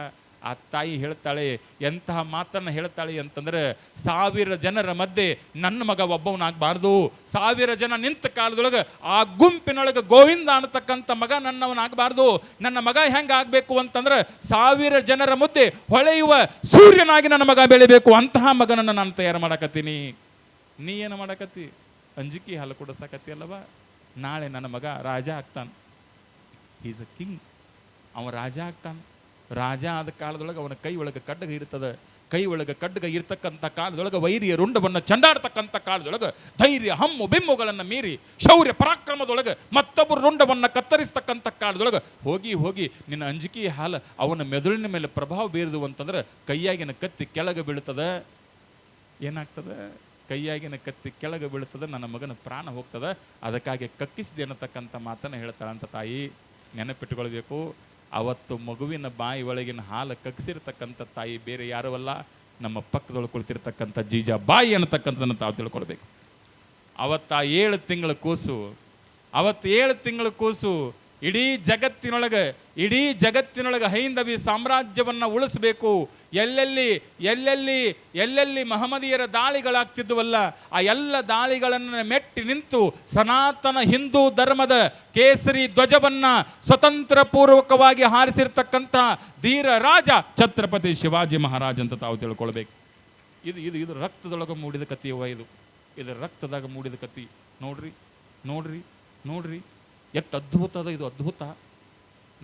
ಆ ತಾಯಿ ಹೇಳ್ತಾಳೆ, ಎಂತಹ ಮಾತನ್ನು ಹೇಳ್ತಾಳೆ ಅಂತಂದ್ರೆ, 1000 ಜನರ ಮಧ್ಯೆ ನನ್ನ ಮಗ ಒಬ್ಬವನಾಗಬಾರ್ದು. 1000 ಜನ ನಿಂತ ಕಾಲದೊಳಗೆ ಆ ಗುಂಪಿನೊಳಗೆ ಗೋವಿಂದ ಅನ್ನತಕ್ಕಂಥ ಮಗ ನನ್ನವನಾಗಬಾರ್ದು. ನನ್ನ ಮಗ ಹೆಂಗೆ ಆಗಬೇಕು ಅಂತಂದ್ರೆ 1000 ಜನರ ಮಧ್ಯೆ ಹೊಳೆಯುವ ಸೂರ್ಯನಾಗಿ ನನ್ನ ಮಗ ಬೆಳಿಬೇಕು. ಅಂತಹ ಮಗನನ್ನು ನಾನು ತಯಾರು ಮಾಡಕತ್ತೀನಿ. ನೀ ಏನು ಮಾಡಕತ್ತಿ? ಅಂಜಿಕೆ ಹಾಲು ಕೊಡಿಸಾಕತ್ತಿ ಅಲ್ಲವ. ನಾಳೆ ನನ್ನ ಮಗ ರಾಜ ಆಗ್ತಾನೆ. Is a king. ಅವ ರಾಜ ಆಗ್ತಾನೆ. ರಾಜ ಆದ ಕಾಲದೊಳಗೆ ಅವನ ಕೈ ಒಳಗೆ ಖಡ್ಗ ಇರ್ತದೆ. ಕೈ ಒಳಗೆ ಖಡ್ಗ ಇರ್ತಕ್ಕಂಥ ಕಾಲದೊಳಗೆ ವೈರಿಯ ರುಂಡವನ್ನು ಚಂಡಾಡ್ತಕ್ಕಂಥ ಕಾಲದೊಳಗೆ ಧೈರ್ಯ ಹಮ್ಮು ಬಿಮ್ಮುಗಳನ್ನು ಮೀರಿ ಶೌರ್ಯ ಪರಾಕ್ರಮದೊಳಗೆ ಮತ್ತೊಬ್ಬರು ರುಂಡವನ್ನು ಕತ್ತರಿಸ್ತಕ್ಕಂಥ ಕಾಲದೊಳಗೆ ಹೋಗಿ ನಿನ್ನ ಅಂಜಿಕೆಯ ಹಾಲು ಅವನ ಮೆದುಳಿನ ಮೇಲೆ ಪ್ರಭಾವ ಬೀರಿದು ಅಂತಂದ್ರೆ ಕೈಯಾಗಿನ ಕತ್ತಿ ಕೆಳಗೆ ಬೀಳ್ತದೆ. ಏನಾಗ್ತದೆ? ಕೈಯಾಗಿನ ಕತ್ತಿ ಕೆಳಗೆ ಬೀಳ್ತದೆ, ನನ್ನ ಮಗನ ಪ್ರಾಣ ಹೋಗ್ತದೆ, ಅದಕ್ಕಾಗಿ ಕಕ್ಕಿಸಿದೆ ಅನ್ನತಕ್ಕಂಥ ಮಾತನ್ನು ಹೇಳ್ತಾಳಂತ ತಾಯಿ. ನೆನಪಿಟ್ಟುಕೊಳ್ಬೇಕು, ಅವತ್ತು ಮಗುವಿನ ಬಾಯಿ ಒಳಗಿನ ಹಾಲು ಕಕ್ಕಿಸಿರ್ತಕ್ಕಂಥ ತಾಯಿ ಬೇರೆ ಯಾರೂ ಅಲ್ಲ, ನಮ್ಮ ಪಕ್ಕದೊಳಗೆ ಕುಳಿತಿರ್ತಕ್ಕಂಥ ಜೀಜಾಬಾಯಿ ಅನ್ನತಕ್ಕಂಥದ್ದನ್ನು ತಾವು ತಿಳ್ಕೊಳ್ಬೇಕು. ಅವತ್ತು 7 ತಿಂಗಳ ಕೂಸು, ಅವತ್ತು 7 ತಿಂಗಳ ಕೂಸು ಇಡೀ ಜಗತ್ತಿನೊಳಗೆ ಹೈಂದವಿ ಸಾಮ್ರಾಜ್ಯವನ್ನು ಉಳಿಸಬೇಕು. ಎಲ್ಲೆಲ್ಲಿ ಮಹಮ್ಮದೀಯರ ದಾಳಿಗಳಾಗ್ತಿದ್ವಲ್ಲ, ಆ ಎಲ್ಲ ದಾಳಿಗಳನ್ನು ಮೆಟ್ಟಿ ನಿಂತು ಸನಾತನ ಹಿಂದೂ ಧರ್ಮದ ಕೇಸರಿ ಧ್ವಜವನ್ನ ಸ್ವತಂತ್ರ ಪೂರ್ವಕವಾಗಿ ಹಾರಿಸಿರ್ತಕ್ಕಂಥ ಧೀರ ರಾಜ ಛತ್ರಪತಿ ಶಿವಾಜಿ ಮಹಾರಾಜ್ ಅಂತ ತಾವು ತಿಳ್ಕೊಳ್ಬೇಕು. ಇದು ರಕ್ತದೊಳಗೆ ಮೂಡಿದ ಕಥೆಯವ, ಇದು ರಕ್ತದಾಗ ಮೂಡಿದ ಕಥೆ. ನೋಡ್ರಿ ಎಷ್ಟು ಅದ್ಭುತ ಅದ ಇದು, ಅದ್ಭುತ.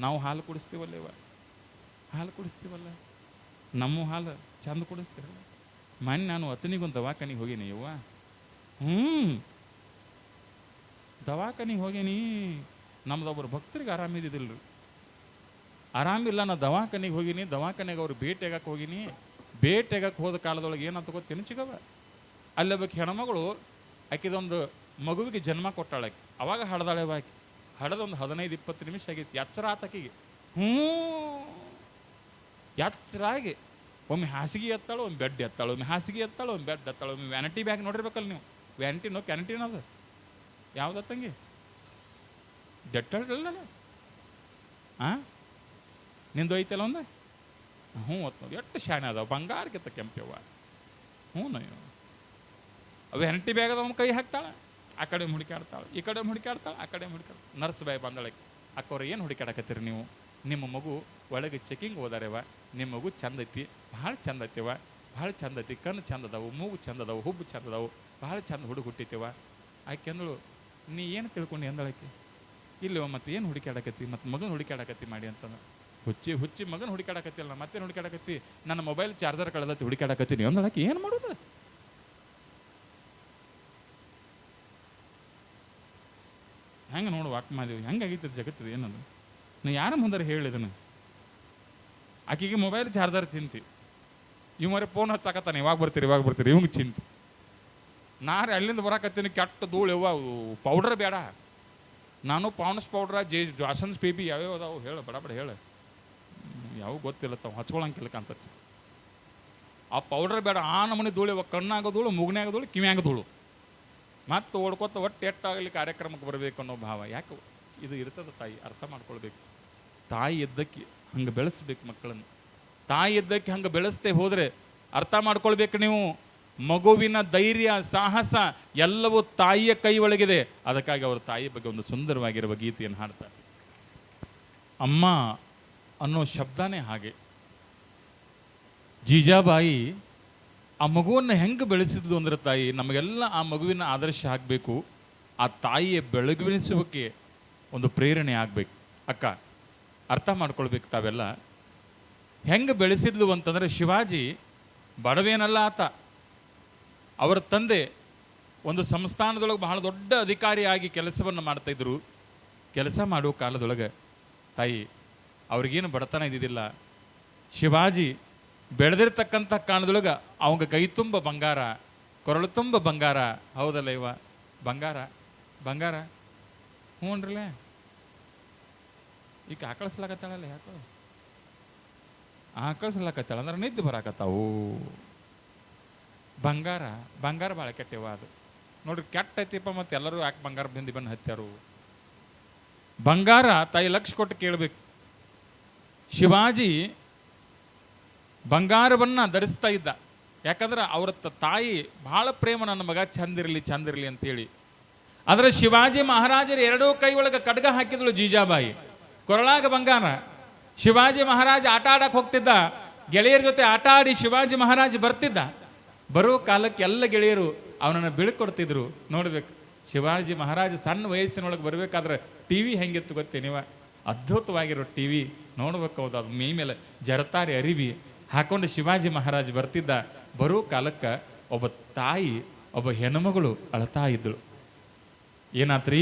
ನಾವು ಹಾಲು ಕುಡಿಸ್ತೀವಲ್ಲ, ನಮ್ಮ ಹಾಲು ಚಂದ ಕುಡಿಸ್ತೀವಲ್ಲ. ಮೊನ್ನೆ ನಾನು ಅತನಿಗೊಂದು ದವಾಖಾನಿಗೆ ಹೋಗೀನಿ ಯವ್ವ. ದವಾಖಾನಿಗೆ ಹೋಗೀನಿ. ನಮ್ದೊಬ್ಬರು ಭಕ್ತರಿಗೆ ಆರಾಮಿದ್ದಿಲ್ರಿ, ಆರಾಮಿಲ್ಲ. ನಾ ದವಾಖಾನಿಗೆ ಹೋಗೀನಿ. ದವಾಖಾನೆಗೆ ಅವ್ರು ಭೇಟಿಯಾಗಕ್ಕೆ ಹೋಗೀನಿ. ಭೇಟಿಯಾಗಕ್ಕೆ ಹೋದ ಕಾಲದೊಳಗೆ ಏನಂತ ಗೊತ್ತೇನು ಚಿಗವ, ಅಲ್ಲಬೇಕು ಹೆಣ್ಮಗಳು ಆಕಿದೊಂದು ಮಗುವಿಗೆ ಜನ್ಮ ಕೊಟ್ಟಾಳಕ್ಕೆ. ಅವಾಗ ಹಡ್ದಾಳೆ ಆಕಿ. ಹಡದೊಂದು 15-20 ನಿಮಿಷ ಆಗೈತಿ. ಎಚ್ಚರ ಆತಕಿಗೆ. ಎಚ್ಚರಾಗಿ ಒಮ್ಮೆ ಹಾಸಿಗೆ ಎತ್ತಾಳು, ಒಮ್ಮೆ ಬೆಡ್ ಎತ್ತಾಳು, ಒಮ್ಮೆ ಹಾಸಿಗೆ ಎತ್ತಾಳು, ಒಮ್ಮೆ ಬೆಡ್ ಎತ್ತಾಳು, ಒಮ್ಮೆ ವ್ಯಾನಿಟಿ ಬ್ಯಾಗ್ ನೋಡಿರ್ಬೇಕಲ್ಲ ನೀವು. ವ್ಯಾನಿಟಿನೋ ಕ್ಯಾನಿಟಿನೋ ಅದು ಯಾವ್ದತ್ತಂಗೆ ಡೆಟ್ಟಲ್ಲ ನಿಂದು ಐತಲ್ಲ ಒಂದು. ಅತ್ತು ಎಷ್ಟು ಶಾಣೆ ಅದಾವ, ಬಂಗಾರಕ್ಕಿಂತ ಕೆಂಪ್ಯವ. ವ್ಯಾನಿಟಿ ಬ್ಯಾಗ್ ಅದ ಕೈ ಹಾಕ್ತಾಳೆ, ಆ ಕಡೆ ಹುಡುಕಾಡ್ತಾಳೆ, ಈ ಕಡೆ ಹುಡುಕಾಡ್ತಾಳೆ, ಆ ಕಡೆ ಹುಡುಕಾಡ್ತಾಳೆ. ನರ್ಸ್ ಬಾಯ್ ಬಂದಳಕ್ಕೆ, ಅಕ್ಕವ್ರು ಏನು ಹುಡುಕಾಡಕತ್ತೀರಿ ನೀವು? ನಿಮ್ಮ ಮಗು ಒಳಗೆ ಚೆಕಿಂಗ್ ಹೋದಾರೆವ, ನಿಮ್ಮ ಮಗು ಚಂದ ಐತಿ, ಭಾಳ ಚಂದ ಐತಿವ, ಭಾಳ ಚಂದ ಐತಿ, ಕಣ್ಣು ಚಂದ ಅದಾವು, ಮೂಗು ಚಂದ ಅದಾವು, ಹುಬ್ಬು ಚಂದ ಅದಾವು, ಭಾಳ ಚಂದ ಹುಡುಗ ಹುಟ್ಟಿತೇವ. ಆಕೆ ಅಂದಳು, ನೀ ಏನು ತಿಳ್ಕೊಂಡು ಎಂದಳಕ್ಕೆ? ಇಲ್ಲವ ಮತ್ತೆ ಏನು ಹುಡುಕಾಡಕತ್ತಿ, ಮತ್ತು ಮಗನ ಹುಡುಕಾಡಕತ್ತಿ ಮಾಡಿ ಅಂತಂದು. ಹುಚ್ಚಿ ಮಗನ ಹುಡುಕಾಡಕತ್ತಿಲ್ಲ, ಮತ್ತೇನು ಹುಡುಕಾಡಕತ್ತಿ? ನನ್ನ ಮೊಬೈಲ್ ಚಾರ್ಜರ್ ಕಳೆದತ್ತಿ ಹುಡುಕಾಡಕತ್ತಿ ನೀವು ಅಂದಳಕ್ಕೆ. ಏನು ಮಾಡೋದು? ಹೆಂಗೆ ನೋಡು ವಾಕ್ ಮಾಡಿದ್ವಿ, ಹೆಂಗೆ ಆಗೈತದ ಜಗತ್ತದ ಏನದು? ನಾ ಯಾರ ಮುಂದಾರ ಹೇಳಿದನು? ಆಕೆಗೆ ಮೊಬೈಲ್ ಚಾರ್ಜರ್ ಚಿಂತಿ, ಇವರೇ ಫೋನ್ ಹಚ್ಚಾಕತ್ತಾನೆ, ಇವಾಗ ಬರ್ತೀರಿ ಇವಂಗೆ ಚಿಂತಿ. ನಾರೇ ಅಲ್ಲಿಂದ ಬರಾಕತ್ತೀನಿ, ಕೆಟ್ಟ ಧೂಳು ಯವ್ವ, ಪೌಡ್ರ್ ಬೇಡ. ನಾನು ಪಾಂಡ್ಸ್ ಪೌಡ್ರ, ಜಾಸನ್ಸ್ ಬೇಬಿ ಯಾವ್ಯಾವ ಅದಾವು ಹೇಳು, ಬಡ ಹೇಳು. ಯಾವ ಗೊತ್ತಿಲ್ಲ, ತಾವು ಹಚ್ಕೊಳಂಗಿಲ್ಲ ಕಾಂತತಿ. ಆ ಪೌಡ್ರ್ ಬೇಡ, ಆ ನಮೂನಿ ಧೂಳು ಯವ್ವ, ಕಣ್ಣಾಗ ಧೂಳು, ಮೂಗನ್ಯಾಗ ಧೂಳು, ಕಿವಿಯಾಗ ಧೂಳು. ಮತ್ತು ಓಡ್ಕೊತ ಒಟ್ಟು ಎಟ್ಟಾಗಲಿ ಕಾರ್ಯಕ್ರಮಕ್ಕೆ ಬರಬೇಕು ಅನ್ನೋ ಭಾವ. ಯಾಕೆ ಇದು ಇರ್ತದೆ? ತಾಯಿ ಅರ್ಥ ಮಾಡ್ಕೊಳ್ಬೇಕು. ತಾಯಿ ಇದ್ದಕ್ಕೆ ಹಂಗೆ ಬೆಳೆಸ್ಬೇಕು ಮಕ್ಕಳನ್ನು. ತಾಯಿ ಇದ್ದಕ್ಕೆ ಹಂಗೆ ಬೆಳೆಸ್ತೇ ಹೋದರೆ ಅರ್ಥ ಮಾಡ್ಕೊಳ್ಬೇಕು ನೀವು, ಮಗುವಿನ ಧೈರ್ಯ ಸಾಹಸ ಎಲ್ಲವೂ ತಾಯಿಯ ಕೈ ಒಳಗಿದೆ. ಅದಕ್ಕಾಗಿ ಅವ್ರ ತಾಯಿ ಬಗ್ಗೆ ಒಂದು ಸುಂದರವಾಗಿರುವ ಗೀತೆಯನ್ನು ಹಾಡ್ತಾರೆ. ಅಮ್ಮ ಅನ್ನೋ ಶಬ್ದನೇ ಹಾಗೆ. ಜೀಜಾಬಾಯಿ ಆ ಮಗುವನ್ನು ಹೆಂಗೆ ಬೆಳೆಸಿದ್ಲು ಅಂದ್ರೆ ತಾಯಿ, ನಮಗೆಲ್ಲ ಆ ಮಗುವಿನ ಆದರ್ಶ ಆಗಬೇಕು. ಆ ತಾಯಿಯ ಬೆಳಗುವಿಸುವಿಕೆ ಒಂದು ಪ್ರೇರಣೆ ಆಗಬೇಕು. ಅಕ್ಕ ಅರ್ಥ ಮಾಡ್ಕೊಳ್ಬೇಕು ತಾವೆಲ್ಲ. ಹೆಂಗೆ ಬೆಳೆಸಿದ್ಲು ಅಂತಂದರೆ, ಶಿವಾಜಿ ಬಡವೇನಲ್ಲ ಆತ. ಅವರ ತಂದೆ ಒಂದು ಸಂಸ್ಥಾನದೊಳಗೆ ಬಹಳ ದೊಡ್ಡ ಅಧಿಕಾರಿಯಾಗಿ ಕೆಲಸವನ್ನು ಮಾಡ್ತಾಯಿದ್ರು. ಕೆಲಸ ಮಾಡೋ ಕಾಲದೊಳಗೆ ತಾಯಿ ಅವ್ರಿಗೇನು ಬಡತನ ಇದ್ದಿದ್ದಿಲ್ಲ. ಶಿವಾಜಿ ಬೆಳೆದಿರ್ತಕ್ಕಂಥ ಕಾರಣದೊಳಗೆ ಅವಂಗ ಕೈ ತುಂಬ ಬಂಗಾರ, ಕೊರಳು ತುಂಬ ಬಂಗಾರ. ಹೌದಲ್ಲ ಇವ? ಬಂಗಾರ ಹ್ಞೂನ್ರಲ್ಲೇ. ಈಗ ಆಕಳಿಸ್ಲಾಕತ್ತಾಳಲ್ಲ, ಯಾಕೋ ಆಕಳಿಸ್ಲಾಕತ್ತಾಳ ಅಂದ್ರೆ ನಿದ್ದೆ ಬರಾಕತ್ತಾವು. ಬಂಗಾರ ಭಾಳ ಕೆಟ್ಟವ ಅದು ನೋಡ್ರಿ, ಕೆಟ್ಟ ಐತಿಪ್ಪ. ಮತ್ತು ಎಲ್ಲರೂ ಯಾಕೆ ಬಂಗಾರ ಬಂದು ಹತ್ಯಾರು? ಬಂಗಾರ ತಾಯಿ ಲಕ್ಷ ಕೊಟ್ಟು ಕೇಳಬೇಕು. ಶಿವಾಜಿ ಬಂಗಾರವನ್ನು ಧರಿಸ್ತಾ ಇದ್ದ. ಯಾಕಂದ್ರೆ ಅವ್ರ ತಾಯಿ ಭಾಳ ಪ್ರೇಮ, ನನ್ನ ಮಗ ಚಂದಿರಲಿ ಅಂತೇಳಿ. ಆದರೆ ಶಿವಾಜಿ ಮಹಾರಾಜರ ಎರಡೂ ಕೈ ಒಳಗೆ ಖಡ್ಗ ಹಾಕಿದಳು ಜೀಜಾಬಾಯಿ, ಕೊರಳಾಗ ಬಂಗಾರ. ಶಿವಾಜಿ ಮಹಾರಾಜ ಆಟ ಆಡಕ್ಕೆ ಹೋಗ್ತಿದ್ದ, ಗೆಳೆಯರ ಜೊತೆ ಆಟ ಆಡಿ ಶಿವಾಜಿ ಮಹಾರಾಜ ಬರ್ತಿದ್ದ. ಬರೋ ಕಾಲಕ್ಕೆ ಎಲ್ಲ ಗೆಳೆಯರು ಅವನನ್ನು ಬೀಳ್ಕೊಡ್ತಿದ್ರು. ನೋಡ್ಬೇಕು, ಶಿವಾಜಿ ಮಹಾರಾಜ ಸಣ್ಣ ವಯಸ್ಸಿನೊಳಗೆ ಬರಬೇಕಾದ್ರೆ ಟಿ ವಿ ಹೆಂಗಿತ್ತು ಗೊತ್ತೇ ನೀವ? ಅದ್ಭುತವಾಗಿರೋ ಟಿ ವಿ ನೋಡ್ಬೇಕು. ಹೌದು, ಅದು ಮೈ ಮೇಲೆ ಜರತಾರಿ ಅರಿವಿ ಹಾಕೊಂಡು ಶಿವಾಜಿ ಮಹಾರಾಜ ಬರ್ತಿದ್ದ. ಬರೋ ಕಾಲಕ್ಕೆ ಒಬ್ಬ ತಾಯಿ, ಒಬ್ಬ ಹೆಣ್ಮಗಳು ಅಳ್ತಾ ಇದ್ದಳು. ಏನಾತ್ರಿ?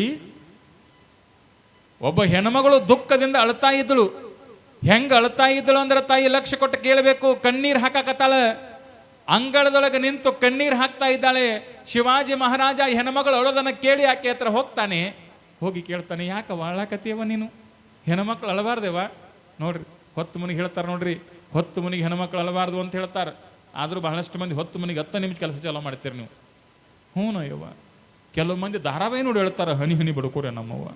ಒಬ್ಬ ಹೆಣ್ಮಗಳು ದುಃಖದಿಂದ ಅಳ್ತಾ ಇದ್ದಳು. ಹೆಂಗೆ ಅಳ್ತಾ ಇದ್ದಳು ಅಂದ್ರೆ ತಾಯಿ ಲಕ್ಷ ಕೊಟ್ಟು ಕೇಳಬೇಕು. ಕಣ್ಣೀರು ಹಾಕಾಕತ್ತಾಳ. ಅಂಗಳದೊಳಗೆ ನಿಂತು ಕಣ್ಣೀರು ಹಾಕ್ತಾ ಇದ್ದಾಳೆ. ಶಿವಾಜಿ ಮಹಾರಾಜ ಹೆಣ್ಮಗಳು ಅಳೋದನ್ನು ಕೇಳಿ ಆಕೆ ಹತ್ರ ಹೋಗ್ತಾನೆ. ಹೋಗಿ ಕೇಳ್ತಾನೆ, ಯಾಕವ ಅಳಾಕತ್ತೀಯವ ನೀನು? ಹೆಣ್ಮಕ್ಳು ಅಳಬಾರ್ದೇವ? ನೋಡ್ರಿ, ಹೊತ್ತು ಮನಿಗೆ ಹೇಳ್ತಾರೆ ನೋಡ್ರಿ, ಹೊತ್ತು ಮನಿಗೆ ಹೆಣ್ಮಕ್ಳು ಅಳಬಾರ್ದು ಅಂತ ಹೇಳ್ತಾರೆ. ಆದರೂ ಬಹಳಷ್ಟು ಮಂದಿ ಹೊತ್ತು ಮನಿಗೆ 10 ನಿಮಿಷ ಕೆಲಸ ಚಾಲೂ ಮಾಡ್ತೀರಿ ನೀವು. ಹ್ಞೂ ಯವ್ವ. ಕೆಲವು ಮಂದಿ ಧಾರಾವಾಹಿ ನೋಡಿ ಹೇಳ್ತಾರೆ, ಹನಿ ಹನಿ ಬಡ್ಕೋರೆ ನಮ್ಮವ್ವ.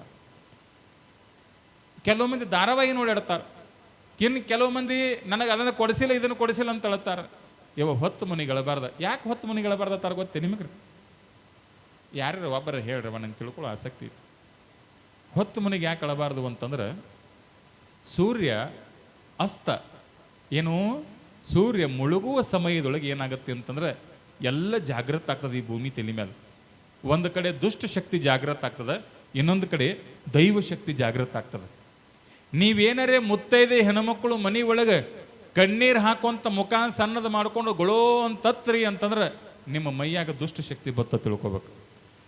ಕೆಲವು ಮಂದಿ ಧಾರಾವಾಹಿ ನೋಡಿ ಹೇಳ್ತಾರೆ. ಇನ್ನು ಕೆಲವು ಮಂದಿ ನನಗೆ ಅದನ್ನು ಕೊಡಿಸಿಲ್ಲ ಇದನ್ನು ಕೊಡಿಸಿಲ್ಲ ಅಂತ ಹೇಳ್ತಾರೆ. ಯವ್ವ, ಹೊತ್ತು ಮನಿಗೆ ಅಳಬಾರ್ದ. ಯಾಕೆ ಹೊತ್ತು ಮನಿಗೆ ಅಳಬಾರ್ದ ತಾರ ಗೊತ್ತೇ ನಿಮಗೆ? ಯಾರ್ಯಾರು ಒಬ್ಬರ ಹೇಳ್ರವ, ನಂಗೆ ತಿಳ್ಕೊಳ್ಳೋ ಆಸಕ್ತಿ. ಹೊತ್ತು ಮನಿಗೆ ಯಾಕೆ ಅಳಬಾರ್ದು ಅಂತಂದ್ರೆ, ಸೂರ್ಯ ಅಸ್ತ ಏನು ಸೂರ್ಯ ಮುಳುಗುವ ಸಮಯದೊಳಗೆ ಏನಾಗುತ್ತೆ ಅಂತಂದ್ರೆ ಎಲ್ಲ ಜಾಗೃತ ಆಗ್ತದೆ ಈ ಭೂಮಿ ತಲೆ ಮೇಲೆ. ಒಂದು ಕಡೆ ದುಷ್ಟ ಶಕ್ತಿ ಜಾಗೃತ ಆಗ್ತದೆ, ಇನ್ನೊಂದು ಕಡೆ ದೈವ ಶಕ್ತಿ ಜಾಗೃತ ಆಗ್ತದೆ. ನೀವೇನರೇ ಮುತ್ತೈದೆ ಹೆಣ್ಮಕ್ಳು ಮನೆ ಒಳಗೆ ಕಣ್ಣೀರು ಹಾಕುವಂಥ ಮುಖ ಸಣ್ಣದು ಮಾಡ್ಕೊಂಡು ಗೊಳೋ ಅಂತತ್ರಿ ಅಂತಂದ್ರೆ ನಿಮ್ಮ ಮೈಯಾಗ ದುಷ್ಟ ಶಕ್ತಿ ಬತ್ತ ತಿಳ್ಕೊಬೇಕು.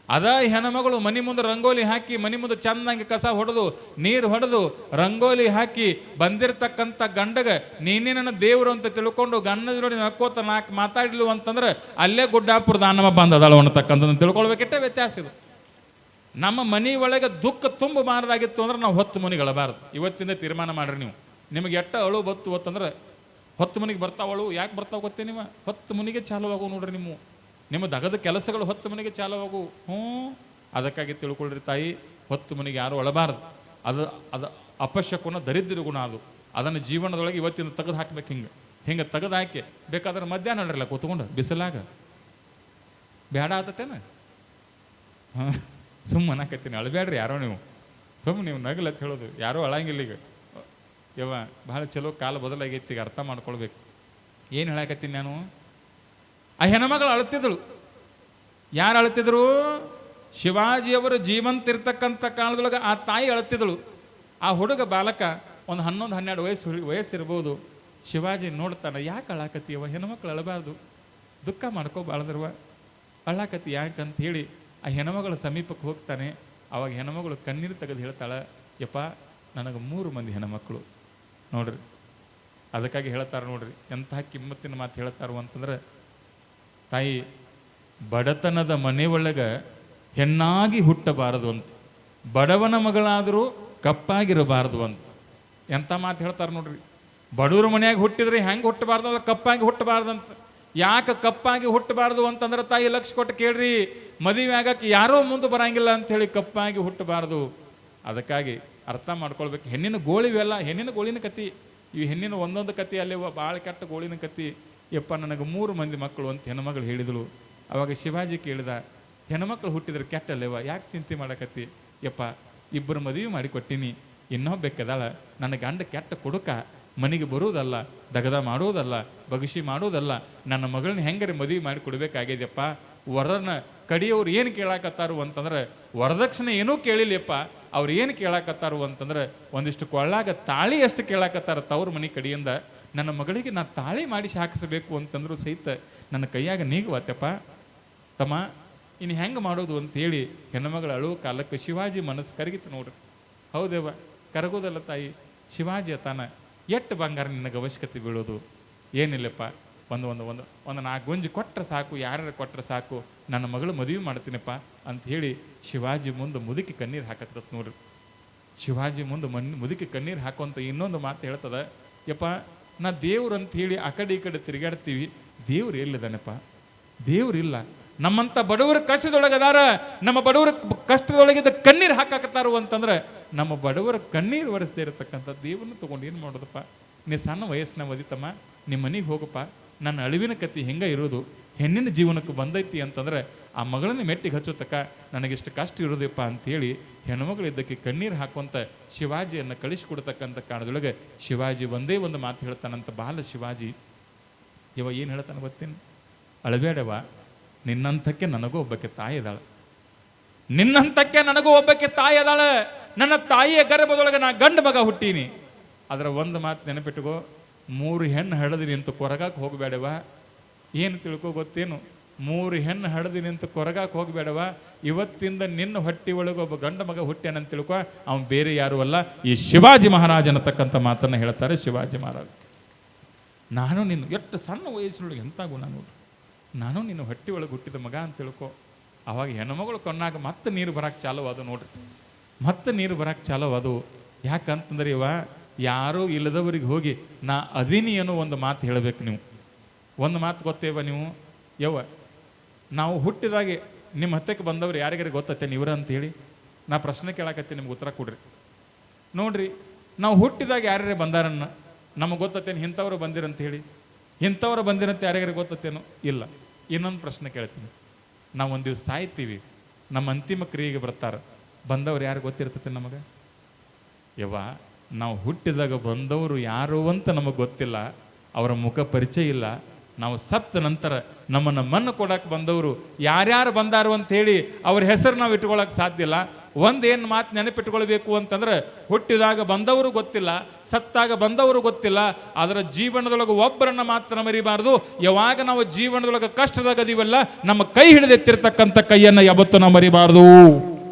ಅದ ಹೆಣ್ಮಗಳು ಮನೆ ಮುಂದೆ ರಂಗೋಲಿ ಹಾಕಿ, ಮನೆ ಮುಂದೆ ಚೆನ್ನಾಗಿ ಕಸ ಹೊಡೆದು ನೀರು ಹೊಡೆದು ರಂಗೋಲಿ ಹಾಕಿ ಬಂದಿರತಕ್ಕಂಥ ಗಂಡಗ ನೀನೇ ನನ್ನ ದೇವರು ಅಂತ ತಿಳ್ಕೊಂಡು ಗಂಡದ ನೋಡಿ ನಕ್ಕೋತ ನಾಲ್ಕು ಮಾತಾಡ್ಲು ಅಂತಂದ್ರೆ ಅಲ್ಲೇ ಗುಡ್ಡಾಪುರ ದಾನವ ಬಂದದಳು ಅನ್ನತಕ್ಕಂಥದ್ದನ್ನು ತಿಳ್ಕೊಳ್ಬೇಕಿಟ್ಟೆ ವ್ಯತ್ಯಾಸ ಇದು. ನಮ್ಮ ಮನೆ ಒಳಗೆ ದುಃಖ ತುಂಬಬಾರ್ದಾಗಿತ್ತು ಅಂದ್ರೆ ನಾವು ಹೊತ್ತು ಮನಿಗೆ ಅಳಬಾರ್ದು. ಇವತ್ತಿಂದ ತೀರ್ಮಾನ ಮಾಡ್ರಿ ನೀವು. ನಿಮಗೆ ಎಟ್ಟ ಅಳು ಬತ್ತು ಹೊತ್ತಂದ್ರೆ ಹೊತ್ತು ಮನಿಗೆ ಬರ್ತಾವಳು. ಯಾಕೆ ಬರ್ತಾವ ಗೊತ್ತೇ? ನೀವು ಹೊತ್ತು ಮನಿಗೆ ಚಾಲುವಾಗು ನೋಡ್ರಿ. ನಿಮ್ಮ ದಗದ ಕೆಲಸಗಳು ಹೊತ್ತು ಮನೆಗೆ ಚಾಲುವಾಗು. ಅದಕ್ಕಾಗಿ ತಿಳ್ಕೊಳ್ರಿ ತಾಯಿ, ಹೊತ್ತು ಮನೆಗೆ ಯಾರು ಅಳಬಾರ್ದು. ಅದು ಅಪಶಕುನ ದರಿದ್ರ ಗುಣ. ಅದನ್ನು ಜೀವನದೊಳಗೆ ಇವತ್ತಿನ ತೆಗೆದು ಹಾಕ್ಬೇಕು. ಹಿಂಗೆ ತೆಗೆದು ಹಾಕಿ ಬೇಕಾದ್ರೆ ಮಧ್ಯಾಹ್ನ ನಡ್ರಲ್ಲ ಕೂತ್ಕೊಂಡು ಬಿಸಿಲಾಗ ಬೇಡ ಆತತೇನ? ಸುಮ್ಮನೆ ಅನ್ನಕತ್ತೀನಿ, ಅಳಬೇಡ್ರಿ ಯಾರೋ ನೀವು. ಸುಮ್ಮನೆ ನೀವು ನಗಲತ್ ಹೇಳೋದು, ಯಾರೋ ಅಳಂಗಿಲ್ಲ. ಈಗ ಯವ್ವ ಭಾಳ ಚಲೋ ಕಾಲ ಬದಲಾಗೈತಿ, ಈಗ ಅರ್ಥ ಮಾಡ್ಕೊಳ್ಬೇಕು. ಏನು ಹೇಳಕತ್ತೀನಿ ನಾನು? ಆ ಹೆಣ್ಮಗಳು ಅಳುತ್ತಿದ್ದಳು. ಯಾರು ಅಳುತ್ತಿದ್ರು? ಶಿವಾಜಿಯವರು ಜೀವಂತ ಇರ್ತಕ್ಕಂಥ ಕಾಲದೊಳಗೆ ಆ ತಾಯಿ ಅಳುತ್ತಿದ್ದಳು. ಆ ಹುಡುಗ ಬಾಲಕ ಒಂದು 11-12 ವಯಸ್ಸಿರ್ಬೋದು. ಶಿವಾಜಿ ನೋಡ್ತಾನೆ, ಯಾಕೆ ಅಳಾಕತ್ತೀಯವ? ಹೆಣ್ಮಕ್ಳು ಅಳಬಾರ್ದು, ದುಃಖ ಮಾಡ್ಕೋಬಾರ್ದ್ರವ, ಅಳಾಕತ್ತಿ ಯಾಕಂತ ಹೇಳಿ ಆ ಹೆಣ್ಮಗಳ ಸಮೀಪಕ್ಕೆ ಹೋಗ್ತಾನೆ. ಅವಾಗ ಹೆಣ್ಮಗಳು ಕಣ್ಣೀರು ತೆಗೆದು ಹೇಳ್ತಾಳೆ, ಯಪ್ಪ ನನಗೆ 3 ಮಂದಿ ಹೆಣ್ಮಕ್ಳು ನೋಡ್ರಿ. ಅದಕ್ಕಾಗಿ ಹೇಳ್ತಾರೆ ನೋಡ್ರಿ, ಎಂತಹ ಕಿಮ್ಮತ್ತಿನ ಮಾತು ಹೇಳ್ತಾರೋ ಅಂತಂದ್ರೆ, ತಾಯಿ ಬಡತನದ ಮನೆಯೊಳಗೆ ಹೆಣ್ಣಾಗಿ ಹುಟ್ಟಬಾರದು ಅಂತ, ಬಡವನ ಮಗಳಾದರೂ ಕಪ್ಪಾಗಿರಬಾರ್ದು ಅಂತ. ಎಂಥ ಮಾತು ಹೇಳ್ತಾರೆ ನೋಡ್ರಿ. ಬಡವ್ರ ಮನೆಯಾಗಿ ಹುಟ್ಟಿದ್ರೆ ಹೆಂಗೆ ಹುಟ್ಟಬಾರ್ದು ಅಂದ್ರೆ ಕಪ್ಪಾಗಿ ಹುಟ್ಟಬಾರ್ದಂತ. ಯಾಕೆ ಕಪ್ಪಾಗಿ ಹುಟ್ಟಬಾರ್ದು ಅಂತಂದ್ರೆ ತಾಯಿ ಲಕ್ಷ ಕೊಟ್ಟು ಕೇಳ್ರಿ, ಮದುವೆ ಆಗಕ್ಕೆ ಯಾರೋ ಮುಂದೆ ಬರಂಗಿಲ್ಲ ಅಂಥೇಳಿ ಕಪ್ಪಾಗಿ ಹುಟ್ಟಬಾರ್ದು. ಅದಕ್ಕಾಗಿ ಅರ್ಥ ಮಾಡ್ಕೊಳ್ಬೇಕು. ಹೆಣ್ಣಿನ ಗೋಳಿವೆಲ್ಲ ಹೆಣ್ಣಿನ ಗೋಳಿನ ಕತಿ. ಇವು ಹೆಣ್ಣಿನ ಒಂದೊಂದು ಕತಿ ಅಲ್ಲಿವ ಭಾಳ ಕೆಟ್ಟ ಗೋಳಿನ ಕತಿ. ಯಪ್ಪ ನನಗೆ 3 ಮಂದಿ ಮಕ್ಕಳು ಅಂತ ಹೆಣ್ಮಗಳು ಹೇಳಿದಳು. ಅವಾಗ ಶಿವಾಜಿ ಕೇಳಿದ, ಹೆಣ್ಮಕ್ಳು ಹುಟ್ಟಿದ್ರೆ ಕೆಟ್ಟಲ್ಲೇವ, ಯಾಕೆ ಚಿಂತೆ ಮಾಡಕತ್ತಿ? ಯಪ್ಪ 2 ಮದುವೆ ಮಾಡಿ ಕೊಟ್ಟಿನಿ, ಇನ್ನೊಬ್ಬೆಕ್ಕದಾಳ, ನನ್ನ ಗಂಡ ಕೆಟ್ಟ ಕೊಡುಕ, ಮನೆಗೆ ಬರುವುದಲ್ಲ, ದಗದ ಮಾಡೋದಲ್ಲ, ಬಗಸಿ ಮಾಡೋದಲ್ಲ, ನನ್ನ ಮಗಳನ್ನ ಹೆಂಗಾರೆ ಮದುವೆ ಮಾಡಿ ಕೊಡ್ಬೇಕಾಗಿದೆಯಪ್ಪ. ವರನ ಕಡಿಯವ್ರು ಏನು ಕೇಳಾಕತ್ತಾರು ಅಂತಂದ್ರೆ ವರದಕ್ಷಿಣೆ ಏನೂ ಕೇಳಿಲ್ಲಪ್ಪ. ಅವ್ರು ಏನು ಕೇಳಾಕತ್ತಾರು ಅಂತಂದ್ರೆ ಒಂದಿಷ್ಟು ಕೊಳ್ಳಾಗ ತಾಳಿ ಎಷ್ಟು ಕೇಳಾಕತ್ತಾರ ತವ್ರ ಮನೆ ಕಡೆಯಿಂದ. ನನ್ನ ಮಗಳಿಗೆ ನಾ ತಾಳಿ ಮಾಡಿಸಿ ಹಾಕಿಸ್ಬೇಕು ಅಂತಂದ್ರು ಸಹಿತ ನನ್ನ ಕೈಯಾಗ ನೀಗುವತ್ತಪ್ಪ. ತಮ್ಮ ಇನ್ನು ಹೆಂಗೆ ಮಾಡೋದು ಅಂತೇಳಿ ಹೆಣ್ಣುಮಗಳು ಅಳುವ ಕಾಲಕ್ಕೆ ಶಿವಾಜಿ ಮನಸ್ಸು ಕರಗಿತ್ತು ನೋಡ್ರಿ. ಹೌದೇವ, ಕರಗೋದಲ್ಲ ತಾಯಿ. ಶಿವಾಜಿ ತಾನ ಎಷ್ಟು ಬಂಗಾರ ನಿನಗೆ ಅವಶ್ಯಕತೆ ಬೀಳೋದು? ಏನಿಲ್ಲಪ್ಪ, ಒಂದು 4 ಗುಂಜಿ ಕೊಟ್ಟರೆ ಸಾಕು, ಯಾರ್ಯಾರು ಕೊಟ್ಟರೆ ಸಾಕು, ನನ್ನ ಮಗಳು ಮದುವೆ ಮಾಡ್ತೀನಪ್ಪ ಅಂತ ಹೇಳಿ ಶಿವಾಜಿ ಮುಂದೆ ಮುದುಕಿ ಕಣ್ಣೀರು ಹಾಕತ್ತದ ನೋಡ್ರಿ. ಶಿವಾಜಿ ಮುಂದೆ ಮುದುಕಿ ಕಣ್ಣೀರು ಹಾಕುವಂಥ ಇನ್ನೊಂದು ಮಾತು ಹೇಳ್ತದ, ಯಪ್ಪ ನಾ ದೇವ್ರು ಅಂತ ಹೇಳಿ ಆ ಕಡೆ ಈ ಕಡೆ ತಿರುಗಾಡ್ತೀವಿ, ದೇವ್ರು ಎಲ್ಲಿದ್ದಾನಪ್ಪ? ದೇವ್ರಿಲ್ಲ. ನಮ್ಮಂಥ ಬಡವರ ಕಷ್ಟದೊಳಗದಾರ, ನಮ್ಮ ಬಡವರ ಕಷ್ಟದೊಳಗಿದ್ದ ಕಣ್ಣೀರು ಹಾಕಾಕತ್ತಾರು ಅಂತಂದ್ರೆ ನಮ್ಮ ಬಡವರ ಕಣ್ಣೀರು ಒರೆಸದೇ ಇರತಕ್ಕಂಥ ದೇವ್ರನ್ನ ತೊಗೊಂಡು ಏನು ಮಾಡೋದಪ್ಪ? ನೀ ಸಣ್ಣ ವಯಸ್ಸಿನ ಒದಿತಮ್ಮ, ನಿಮ್ಮ ಮನೆಗೆ ಹೋಗಪ್ಪ, ನನ್ನ ಅಳಿವಿನ ಕತ್ತಿ ಹೆಂಗೆ ಇರೋದು, ಹೆಣ್ಣಿನ ಜೀವನಕ್ಕೆ ಬಂದೈತಿ ಅಂತಂದ್ರೆ ಆ ಮಗಳನ್ನ ಮೆಟ್ಟಿಗೆ ಹಚ್ಚೋತಕ್ಕ ನನಗಿಷ್ಟು ಕಷ್ಟ ಇರೋದಪ್ಪ ಅಂಥೇಳಿ ಹೆಣ್ಮಗಳಿದ್ದಕ್ಕೆ ಕಣ್ಣೀರು ಹಾಕುವಂಥ ಶಿವಾಜಿಯನ್ನು ಕಳಿಸಿಕೊಡ್ತಕ್ಕಂಥ ಕಾರಣದೊಳಗೆ ಶಿವಾಜಿ ಒಂದೇ ಒಂದು ಮಾತು ಹೇಳ್ತಾನಂತ ಬಾಲ ಶಿವಾಜಿ. ಇವ ಏನು ಹೇಳ್ತಾನೆ ಗೊತ್ತೇನು? ಅಳಬೇಡವ, ನಿನ್ನಂಥಕ್ಕೆ ನನಗೂ ಒಬ್ಬಕ್ಕೆ ತಾಯಿ ಅದಾಳೆ, ನಿನ್ನಂಥಕ್ಕೆ ನನಗೂ ಒಬ್ಬಕ್ಕೆ ತಾಯಿ ಅದಾಳೆ. ನನ್ನ ತಾಯಿಯ ಗರ್ಭದೊಳಗೆ ನಾ ಗಂಡು ಮಗ ಹುಟ್ಟೀನಿ. ಅದರ ಒಂದು ಮಾತು ನೆನಪಿಟ್ಟುಕೋ, 3 ಹೆಣ್ಣು ಹಳದಿ ನಿಂತು ಕೊರಗಾಕೆ ಹೋಗಬೇಡವ. ಏನು ತಿಳ್ಕೊ ಗೊತ್ತೇನು? 3 ಹೆಣ್ಣು ಹಳದಿ ನಿಂತು ಕೊರಗಾಕೆ ಹೋಗಬೇಡವ. ಇವತ್ತಿಂದ ನಿನ್ನ ಹೊಟ್ಟಿ ಒಳಗೆ ಒಬ್ಬ ಗಂಡ ಮಗ ಹುಟ್ಟ್ಯಾನಂತ ತಿಳ್ಕೊ, ಅವನು ಬೇರೆ ಯಾರು ಅಲ್ಲ, ಈ ಶಿವಾಜಿ ಮಹಾರಾಜ್ ಅನ್ನತಕ್ಕಂಥ ಮಾತನ್ನು ಹೇಳ್ತಾರೆ ಶಿವಾಜಿ ಮಹಾರಾಜ್. ನಾನು ನಿನ್ನ ಎಷ್ಟು ಸಣ್ಣ ವಯಸ್ಸಿನೊಳಗೆ ಎಂಥ ಗುಣ ನೋಡ್ರಿ, ನಾನು ನಿನ್ನ ಹೊಟ್ಟೆ ಒಳಗೆ ಹುಟ್ಟಿದ ಮಗ ಅಂತ ತಿಳ್ಕೊ. ಅವಾಗ ಹೆಣ್ಮಗಳು ಕಣ್ಣಾಗ ಮತ್ತೆ ನೀರು ಬರಕ್ಕೆ ಚಾಲು ಅದು ನೋಡ್ರಿ, ಮತ್ತೆ ನೀರು ಬರಕ್ಕೆ ಚಾಲು ಅದು. ಯಾಕಂತಂದ್ರೆ ಯಾರೂ ಇಲ್ಲದವರಿಗೆ ಹೋಗಿ ನಾ ಅದೀನಿ ಅನ್ನೋ ಒಂದು ಮಾತು ಹೇಳಬೇಕು. ನೀವು ಒಂದು ಮಾತು ಗೊತ್ತೇವ ನೀವು ನಾವು ಹುಟ್ಟಿದಾಗೆ ನಿಮ್ಮ ಹತ್ತಕ್ಕೆ ಬಂದವ್ರು ಯಾರಿಗಾರು ಗೊತ್ತತ್ತೆ ನೀವ್ರ ಅಂತೇಳಿ ನಾ ಪ್ರಶ್ನೆ ಕೇಳಕತ್ತೀನಿ, ನಿಮ್ಗೆ ಉತ್ತರ ಕೊಡ್ರಿ. ನೋಡ್ರಿ, ನಾವು ಹುಟ್ಟಿದಾಗ ಯಾರ್ಯಾರೇ ಬಂದಾರನ್ನ ನಮಗೆ ಗೊತ್ತತ್ತೇನು ಇಂಥವ್ರು ಬಂದಿರಂತ ಹೇಳಿ? ಇಂಥವ್ರು ಬಂದಿರಂತ ಯಾರಿಗಾರು ಗೊತ್ತತ್ತೇನೋ? ಇಲ್ಲ. ಇನ್ನೊಂದು ಪ್ರಶ್ನೆ ಕೇಳ್ತೀನಿ, ನಾವು ಒಂದು ದಿವಸ ಸಾಯ್ತೀವಿ, ನಮ್ಮ ಅಂತಿಮ ಕ್ರಿಯೆಗೆ ಬರ್ತಾರೆ, ಬಂದವ್ರು ಯಾರು ಗೊತ್ತಿರ್ತತೆ ನಮಗೆ? ನಾವು ಹುಟ್ಟಿದಾಗ ಬಂದವರು ಯಾರು ಅಂತ ನಮಗೆ ಗೊತ್ತಿಲ್ಲ, ಅವರ ಮುಖ ಪರಿಚಯ ಇಲ್ಲ. ನಾವು ಸತ್ತ ನಂತರ ನಮ್ಮನ್ನು ಮಣ್ಣು ಕೊಡಕ್ಕೆ ಬಂದವರು ಯಾರ್ಯಾರು ಬಂದಾರು ಅಂತ ಹೇಳಿ ಅವ್ರ ಹೆಸರು ನಾವು ಇಟ್ಕೊಳ್ಳೋಕೆ ಸಾಧ್ಯ ಇಲ್ಲ. ಒಂದೇನು ಮಾತು ನೆನಪಿಟ್ಕೊಳ್ಬೇಕು ಅಂತಂದ್ರೆ, ಹುಟ್ಟಿದಾಗ ಬಂದವರು ಗೊತ್ತಿಲ್ಲ, ಸತ್ತಾಗ ಬಂದವರು ಗೊತ್ತಿಲ್ಲ, ಅದರ ಜೀವನದೊಳಗೆ ಒಬ್ಬರನ್ನ ಮಾತ್ರ ಮರಿಬಾರ್ದು. ಯಾವಾಗ ನಾವು ಜೀವನದೊಳಗೆ ಕಷ್ಟದಾಗ ಅದೀವಲ್ಲ, ನಮ್ಮ ಕೈ ಹಿಡಿದೆತ್ತಿರ್ತಕ್ಕಂಥ ಕೈಯನ್ನು ಯಾವತ್ತೂ ನಾವು ಮರಿಬಾರ್ದು.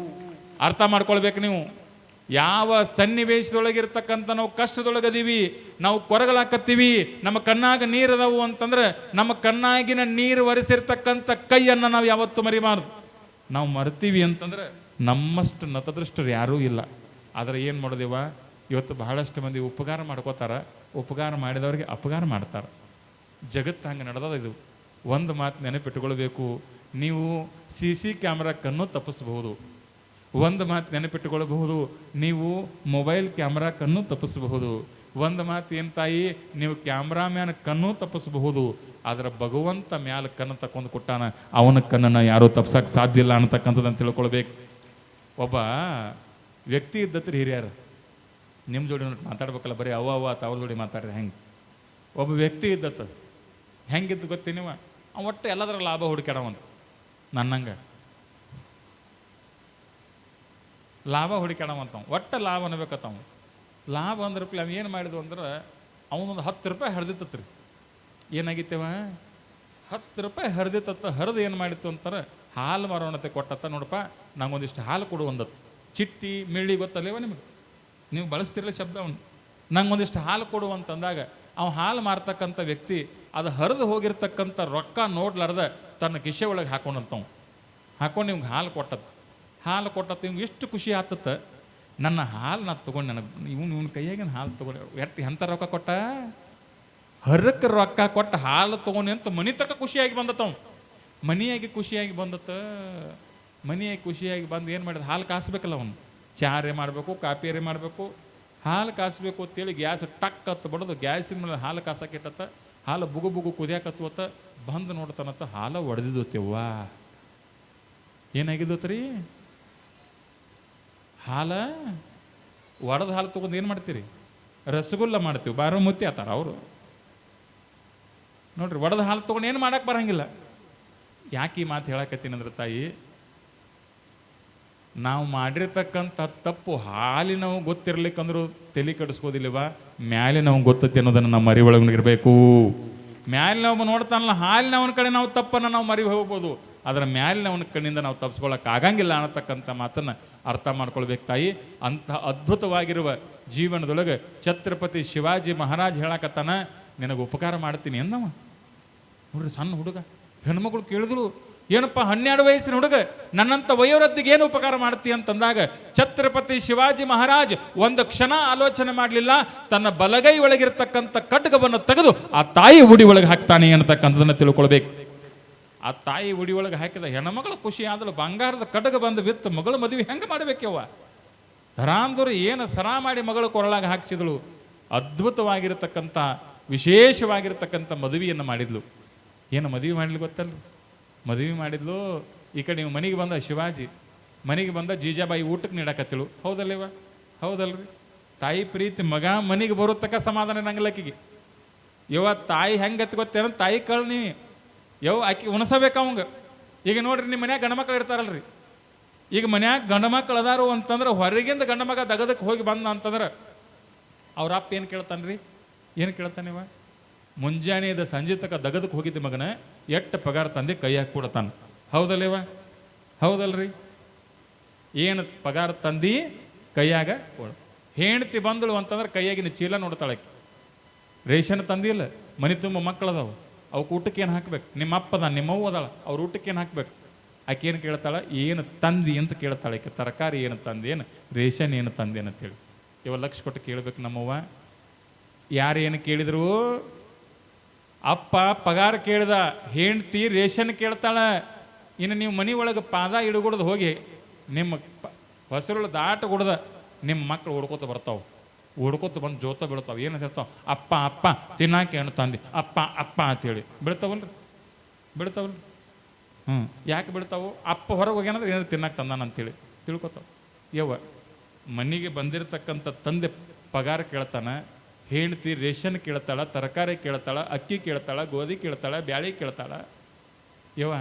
ಅರ್ಥ ಮಾಡ್ಕೊಳ್ಬೇಕು ನೀವು. ಯಾವ ಸನ್ನಿವೇಶದೊಳಗಿರ್ತಕ್ಕಂಥ ನಾವು ಕಷ್ಟದೊಳಗದೀವಿ, ನಾವು ಕೊರಗಲಾಕತ್ತೀವಿ, ನಮ್ಮ ಕಣ್ಣಾಗ ನೀರದವು ಅಂತಂದ್ರೆ ನಮ್ಮ ಕಣ್ಣಾಗಿನ ನೀರು ಒರೆಸಿರ್ತಕ್ಕಂಥ ಕೈಯನ್ನು ನಾವು ಯಾವತ್ತೂ ಮರಿಬಾರ್ದು. ನಾವು ಮರ್ತೀವಿ ಅಂತಂದ್ರೆ ನಮ್ಮಷ್ಟು ನತದೃಷ್ಟರು ಯಾರೂ ಇಲ್ಲ. ಆದರೆ ಏನು ಮಾಡೋದಿವ, ಇವತ್ತು ಬಹಳಷ್ಟು ಮಂದಿ ಉಪಕಾರ ಮಾಡ್ಕೋತಾರ, ಉಪಕಾರ ಮಾಡಿದವ್ರಿಗೆ ಅಪಕಾರ ಮಾಡ್ತಾರೆ. ಜಗತ್ತು ಹಂಗೆ ನಡೆದದ. ಇದು ಒಂದು ಮಾತು ನೆನಪಿಟ್ಕೊಳ್ಬೇಕು, ನೀವು CC ಕ್ಯಾಮ್ರಾಕ್ಕನ್ನು ತಪ್ಪಿಸಬಹುದು. ಒಂದು ಮಾತು ನೆನಪಿಟ್ಟುಕೊಳ್ಳಬಹುದು, ನೀವು ಮೊಬೈಲ್ ಕ್ಯಾಮ್ರಾಕ್ಕನ್ನು ತಪ್ಪಿಸಬಹುದು. ಒಂದು ಮಾತು ಏನು ತಾಯಿ, ನೀವು ಕ್ಯಾಮ್ರಾಮ್ಯಾನ್ ಕಣ್ಣು ತಪ್ಪಿಸಬಹುದು, ಆದರೆ ಭಗವಂತ ಮ್ಯಾಲ ಕಣ್ಣು ತಕ್ಕೊಂಡು ಕೊಟ್ಟಾನ, ಅವನ ಕಣ್ಣನ್ನು ಯಾರೂ ತಪ್ಸಕ್ಕೆ ಸಾಧ್ಯ ಇಲ್ಲ ಅನ್ನತಕ್ಕಂಥದ್ದನ್ನು ತಿಳ್ಕೊಳ್ಬೇಕು. ಒಬ್ಬ ವ್ಯಕ್ತಿ ಇದ್ದತ್ರಿ ಹಿರಿಯರು, ನಿಮ್ಮ ಜೋಡಿ ಮಾತಾಡ್ಬೇಕಲ್ಲ, ಬರೀ ಅವ್ವ ತಾವ್ರ ಜೋಡಿ ಮಾತಾಡ್ರಿ. ಹೆಂಗೆ ಒಬ್ಬ ವ್ಯಕ್ತಿ ಇದ್ದತ್ತ, ಹೆಂಗಿದ್ದು ಗೊತ್ತಿ ನೀವು? ಒಟ್ಟು ಎಲ್ಲದರ ಲಾಭ ಹುಡುಕ್ಯಾಡವಂತ, ನನ್ನಂಗೆ ಲಾಭ ಹುಡುಕ್ಯಾಡವಂತ. ಒಟ್ಟು ಲಾಭ ಅನ್ಬೇಕತ್ತವ. ಲಾಭ ಅಂದ್ರೆ ಅವ್ ಏನು ಮಾಡಿದ್ವು ಅಂದ್ರೆ, ಅವನೊಂದು 10 ರೂಪಾಯಿ ಹರಿದಿತ್ತತ್ರಿ. ಏನಾಗಿತ್ತವ, 10 ರೂಪಾಯಿ ಹರಿದಿತ್ತ. ಹರಿದು ಏನು ಮಾಡಿತ್ತು ಅಂತಾರೆ, ಹಾಲು ಮಾರೋಣತೆ ಕೊಟ್ಟತ್ತ. ನೋಡಪ್ಪ, ನಂಗೊಂದಿಷ್ಟು ಹಾಲು ಕೊಡು ಒಂದತ್ತು. ಚಿಟ್ಟಿ ಮಿಳ್ಳಿ ಗೊತ್ತಲ್ಲೇವ ನಿಮಗೆ? ನೀವು ಬಳಸ್ತಿರಲ್ಲ ಶಬ್ದ. ಅವನು ನಂಗೊಂದಿಷ್ಟು ಹಾಲು ಕೊಡು ಅಂತಂದಾಗ, ಅವ ಹಾಲು ಮಾರ್ತಕ್ಕಂಥ ವ್ಯಕ್ತಿ ಅದು ಹರಿದು ಹೋಗಿರ್ತಕ್ಕಂಥ ರೊಕ್ಕ ನೋಡ್ಲಾರ್ದ ತನ್ನ ಕಿಶೆ ಒಳಗೆ ಹಾಕೊಂಡಂತವ್. ಹಾಕೊಂಡು ನಿಮ್ಗೆ ಹಾಲು ಕೊಟ್ಟತ್ತು. ಹಾಲು ಕೊಟ್ಟತ್ತು ಇವ್ಗೆ ಎಷ್ಟು ಖುಷಿ ಆತತ್ತ, ನನ್ನ ಹಾಲು ನಾ ತೊಗೊಂಡು ನನಗೆ ಇವನು ಕೈಯಾಗಿನ ಹಾಲು ತೊಗೊಂಡು ಎಷ್ಟು ಎಂಥ ರೊಕ್ಕ ಕೊಟ್ಟ, ಹರಕ್ಕೆ ರೊಕ್ಕ ಕೊಟ್ಟು ಹಾಲು ತೊಗೊಂಡು ಅಂತ ಮನೆ ತಕ್ಕ ಖುಷಿಯಾಗಿ ಬಂದತ್ತವ. ಮನೆಯಾಗಿ ಖುಷಿಯಾಗಿ ಬಂದತ್ತ. ಮನೆಯಾಗಿ ಖುಷಿಯಾಗಿ ಬಂದು ಏನು ಮಾಡಿದ, ಹಾಲು ಕಾಸಬೇಕಲ್ಲ ಅವನು. ಚಾರೇ ಮಾಡಬೇಕು, ಕಾಪಿಯರೇ ಮಾಡಬೇಕು, ಹಾಲು ಕಾಸಬೇಕು ಅಂತೇಳಿ ಗ್ಯಾಸ್ ಟಕ್ ಹತ್ತು ಬಡೋದು, ಗ್ಯಾಸಿನ ಮೇಲೆ ಹಾಲು ಕಾಸಕ್ಕೆ ಇಟ್ಟತ್ತ. ಹಾಲು ಬುಗು ಬುಗು ಕುದಿಯಾಕತ್ವತ್ತ. ಬಂದು ನೋಡ್ತಾನತ್ತ, ಹಾಲು ಒಡೆದಿದ್ದತ್ತವ್ವ. ಏನಾಗಿದ್ದತ್ರಿ? ಹಾಲ ಒಡೆದ ಹಾಲು ತೊಗೊಂಡು ಏನು ಮಾಡ್ತೀರಿ? ರಸಗುಲ್ಲ ಮಾಡ್ತೀವಿ, ಬಾರೋ ಮುತ್ತಿ ಆತಾರ ಅವರು. ನೋಡ್ರಿ, ಒಡೆದ ಹಾಲು ತೊಗೊಂಡು ಏನು ಮಾಡಕ್ಕೆ ಬರಂಗಿಲ್ಲ. ಯಾಕೆ ಈ ಮಾತು ಹೇಳಕತ್ತೀನಿ ಅಂದ್ರೆ ತಾಯಿ, ನಾವು ಮಾಡಿರ್ತಕ್ಕಂಥ ತಪ್ಪು ಹಾಲಿನವು ಗೊತ್ತಿರ್ಲಿಕ್ಕಂದ್ರೂ ತಲೆ ಕೆಡಿಸ್ಕೋದಿಲ್ಲವ, ಮ್ಯಾಲಿನವ್ ಗೊತ್ತತಿ ಅನ್ನೋದನ್ನು ನಾವು ಮರಿ ಒಳಗಿರಬೇಕು. ಮ್ಯಾಲಿನವ ನೋಡ್ತಾನಲ್ಲ, ಹಾಲಿನವನ ಕಡೆ ನಾವು ತಪ್ಪನ್ನು ನಾವು ಮರಿ ಹೋಗ್ಬೋದು, ಅದರ ಮ್ಯಾಲಿನವನ ಕಣ್ಣಿಂದ ನಾವು ತಪ್ಪಿಸ್ಕೊಳ್ಳೋಕೆ ಆಗಂಗಿಲ್ಲ ಅನ್ನತಕ್ಕಂಥ ಮಾತನ್ನು ಅರ್ಥ ಮಾಡ್ಕೊಳ್ಬೇಕು ತಾಯಿ. ಅಂಥ ಅದ್ಭುತವಾಗಿರುವ ಜೀವನದೊಳಗೆ ಛತ್ರಪತಿ ಶಿವಾಜಿ ಮಹಾರಾಜ್ ಹೇಳಕತ್ತಾನ, ನಿನಗೆ ಉಪಕಾರ ಮಾಡ್ತೀನಿ ಎಂದವ. ನೋಡ್ರಿ, ಸಣ್ಣ ಹುಡುಗ, ಹೆಣ್ಮಕ್ಳು ಕೇಳಿದ್ರು, ಏನಪ್ಪ 12 ವಯಸ್ಸಿನ ಹುಡುಗ ನನ್ನಂಥ ವಯೋವೃದ್ಧಿಗೆ ಏನು ಉಪಕಾರ ಮಾಡ್ತೀಯ ಅಂತಂದಾಗ, ಛತ್ರಪತಿ ಶಿವಾಜಿ ಮಹಾರಾಜ್ ಒಂದು ಕ್ಷಣ ಆಲೋಚನೆ ಮಾಡಲಿಲ್ಲ. ತನ್ನ ಬಲಗೈ ಒಳಗಿರ್ತಕ್ಕಂಥ ಖಡ್ಗವನ್ನು ತೆಗೆದು ಆ ತಾಯಿ ಉಡಿ ಒಳಗೆ ಹಾಕ್ತಾನೆ ಅನ್ನತಕ್ಕಂಥದನ್ನು ತಿಳ್ಕೊಳ್ಬೇಕು. ಆ ತಾಯಿ ಉಡಿ ಒಳಗೆ ಹಾಕಿದ ಹೆಣ್ಮಗಳು ಖುಷಿ ಆದಳು. ಬಂಗಾರದ ಖಡ್ಗ ಬಂದು ಬಿತ್ತು. ಮಗಳು ಮದುವೆ ಹೆಂಗೆ ಮಾಡಬೇಕವ್ವ? ಧರಾಂಧರು ಏನು ಸರ ಮಾಡಿ ಮಗಳು ಕೊರಳಾಗ ಹಾಕಿಸಿದಳು. ಅದ್ಭುತವಾಗಿರತಕ್ಕಂಥ ವಿಶೇಷವಾಗಿರ್ತಕ್ಕಂಥ ಮದುವೆಯನ್ನು ಮಾಡಿದ್ಲು. ಏನು ಮದುವೆ ಮಾಡಲಿ ಗೊತ್ತಲ್ಲ? ಮದುವೆ ಮಾಡಿದ್ಲು. ಈ ಕಡೆ ನೀವು ಮನೆಗೆ ಬಂದ ಶಿವಾಜಿ, ಮನೆಗೆ ಬಂದ ಜೀಜಾಬಾಯಿ ಊಟಕ್ಕೆ ನೀಡಕತ್ತಳು. ಹೌದಲ್ಲೇವ? ಹೌದಲ್ರಿ? ತಾಯಿ ಪ್ರೀತಿ, ಮಗ ಮನೆಗೆ ಬರೋತಕ್ಕ ಸಮಾಧಾನ ನಂಗಲಕ್ಕಿಗೆ. ತಾಯಿ ಹೆಂಗತ್ತೆ ಗೊತ್ತೇನ? ತಾಯಿ ಕಳ್ನಿ ಆಕಿ ಉಣಸಬೇಕು ಅವಂಗ. ಈಗ ನೋಡ್ರಿ, ನಿಮ್ಮ ಮನ್ಯಾಗ ಗಂಡ್ಮಕ್ಳು ಇರ್ತಾರಲ್ರಿ. ಈಗ ಮನ್ಯಾಗ ಗಂಡ್ಮಕ್ಳು ಅದಾರು ಅಂತಂದ್ರೆ, ಹೊರಗಿಂದ ಗಂಡ್ಮಗ ದಗದಕ್ಕೆ ಹೋಗಿ ಬಂದ ಅಂತಂದ್ರೆ ಅವ್ರ ಅಪ್ಪ ಏನು ಕೇಳ್ತಾನ್ರಿ? ಏನು ಕೇಳ್ತಾನಿವ? ಮುಂಜಾನೆದ ಸಂಜೆ ತಕ್ಕ ದಗದಕ್ಕೆ ಹೋಗಿದ್ದ ಮಗನ ಎಷ್ಟು ಪಗಾರ ತಂದೆ ಕೈ ಹಾಕಿ ಕೊಡತಾನ. ಹೌದಲ್ಲೇವ? ಹೌದಲ್ರಿ? ಏನು ಪಗಾರ ತಂದಿ ಕೈಯಾಗ ಕೊಡ. ಹೆಂಡ್ತಿ ಬಂದಳು ಅಂತಂದ್ರೆ ಕೈಯಾಗಿನ ಚೀಲ ನೋಡ್ತಾಳಕ್ಕೆ. ರೇಷನ್ ತಂದಿಲ್ಲ, ಮನೆ ತುಂಬ ಮಕ್ಕಳದಾವು, ಅವಕ್ಕೆ ಊಟಕ್ಕೆ ಏನು ಹಾಕ್ಬೇಕು? ನಿಮ್ಮ ಅಪ್ಪದ ನಿಮ್ಮವ್ವ ಅದಾಳ, ಅವ್ರ ಊಟಕ್ಕೆ ಏನು ಹಾಕ್ಬೇಕು? ಆಕೆ ಏನು ಕೇಳ್ತಾಳೆ? ಏನು ತಂದಿ ಅಂತ ಕೇಳ್ತಾಳೆ ಆಕೆ. ತರಕಾರಿ ಏನು ತಂದೇನು, ರೇಷನ್ ಏನು ತಂದೇನು ಅಂತೇಳಿ. ಇವ ಲಕ್ಷ ಕೊಟ್ಟು ಕೇಳ್ಬೇಕು ನಮ್ಮವ್ವ. ಯಾರು ಏನು ಕೇಳಿದ್ರು? ಅಪ್ಪ ಪಗಾರ ಕೇಳ್ದ, ಹೆಂಡ್ತಿ ರೇಷನ್ ಕೇಳ್ತಾಳ. ಇನ್ನು ನೀವು ಮನೆ ಒಳಗೆ ಪಾದ ಇಡಗುಡ್ದು ಹೋಗಿ ನಿಮ್ಮ ಹೊಸರುಳು ದಾಟ ಗುಡ್ದ ನಿಮ್ಮ ಮಕ್ಕಳು ಓಡ್ಕೋತ ಬರ್ತಾವೆ, ಓಡ್ಕೋತ ಬಂದು ಜೋತ ಬೀಳ್ತಾವೆ. ಏನು ಹೇಳ್ತಾವೆ? ಅಪ್ಪ ಅಪ್ಪ ತಿನ್ನಾಕೆ ಏನು ತಂದು, ಅಪ್ಪ ಅಪ್ಪ ಅಂತೇಳಿ ಬೀಳ್ತಾವಲ್ರಿ, ಬೀಳ್ತಾವಲ್ರಿ. ಯಾಕೆ ಬೀಳ್ತಾವು? ಅಪ್ಪ ಹೊರಗೆ ಹೋಗ್ಯಾನಂದ್ರೆ ಏನಾದ್ರು ತಿನ್ನಕ್ಕೆ ತಂದಾನ ಅಂತೇಳಿ ತಿಳ್ಕೊತಾವ. ಯವ್ವ, ಮನೆಗೆ ಬಂದಿರತಕ್ಕಂಥ ತಂದೆ ಪಗಾರ ಕೇಳ್ತಾನ, ಹೆಂಡ್ತಿ ರೇಷನ್ ಕೇಳ್ತಾಳ, ತರಕಾರಿ ಕೇಳ್ತಾಳ, ಅಕ್ಕಿ ಕೇಳ್ತಾಳ, ಗೋಧಿ ಕೇಳ್ತಾಳ, ಬ್ಯಾಳಿ ಕೇಳ್ತಾಳ. ಯವ್ವ,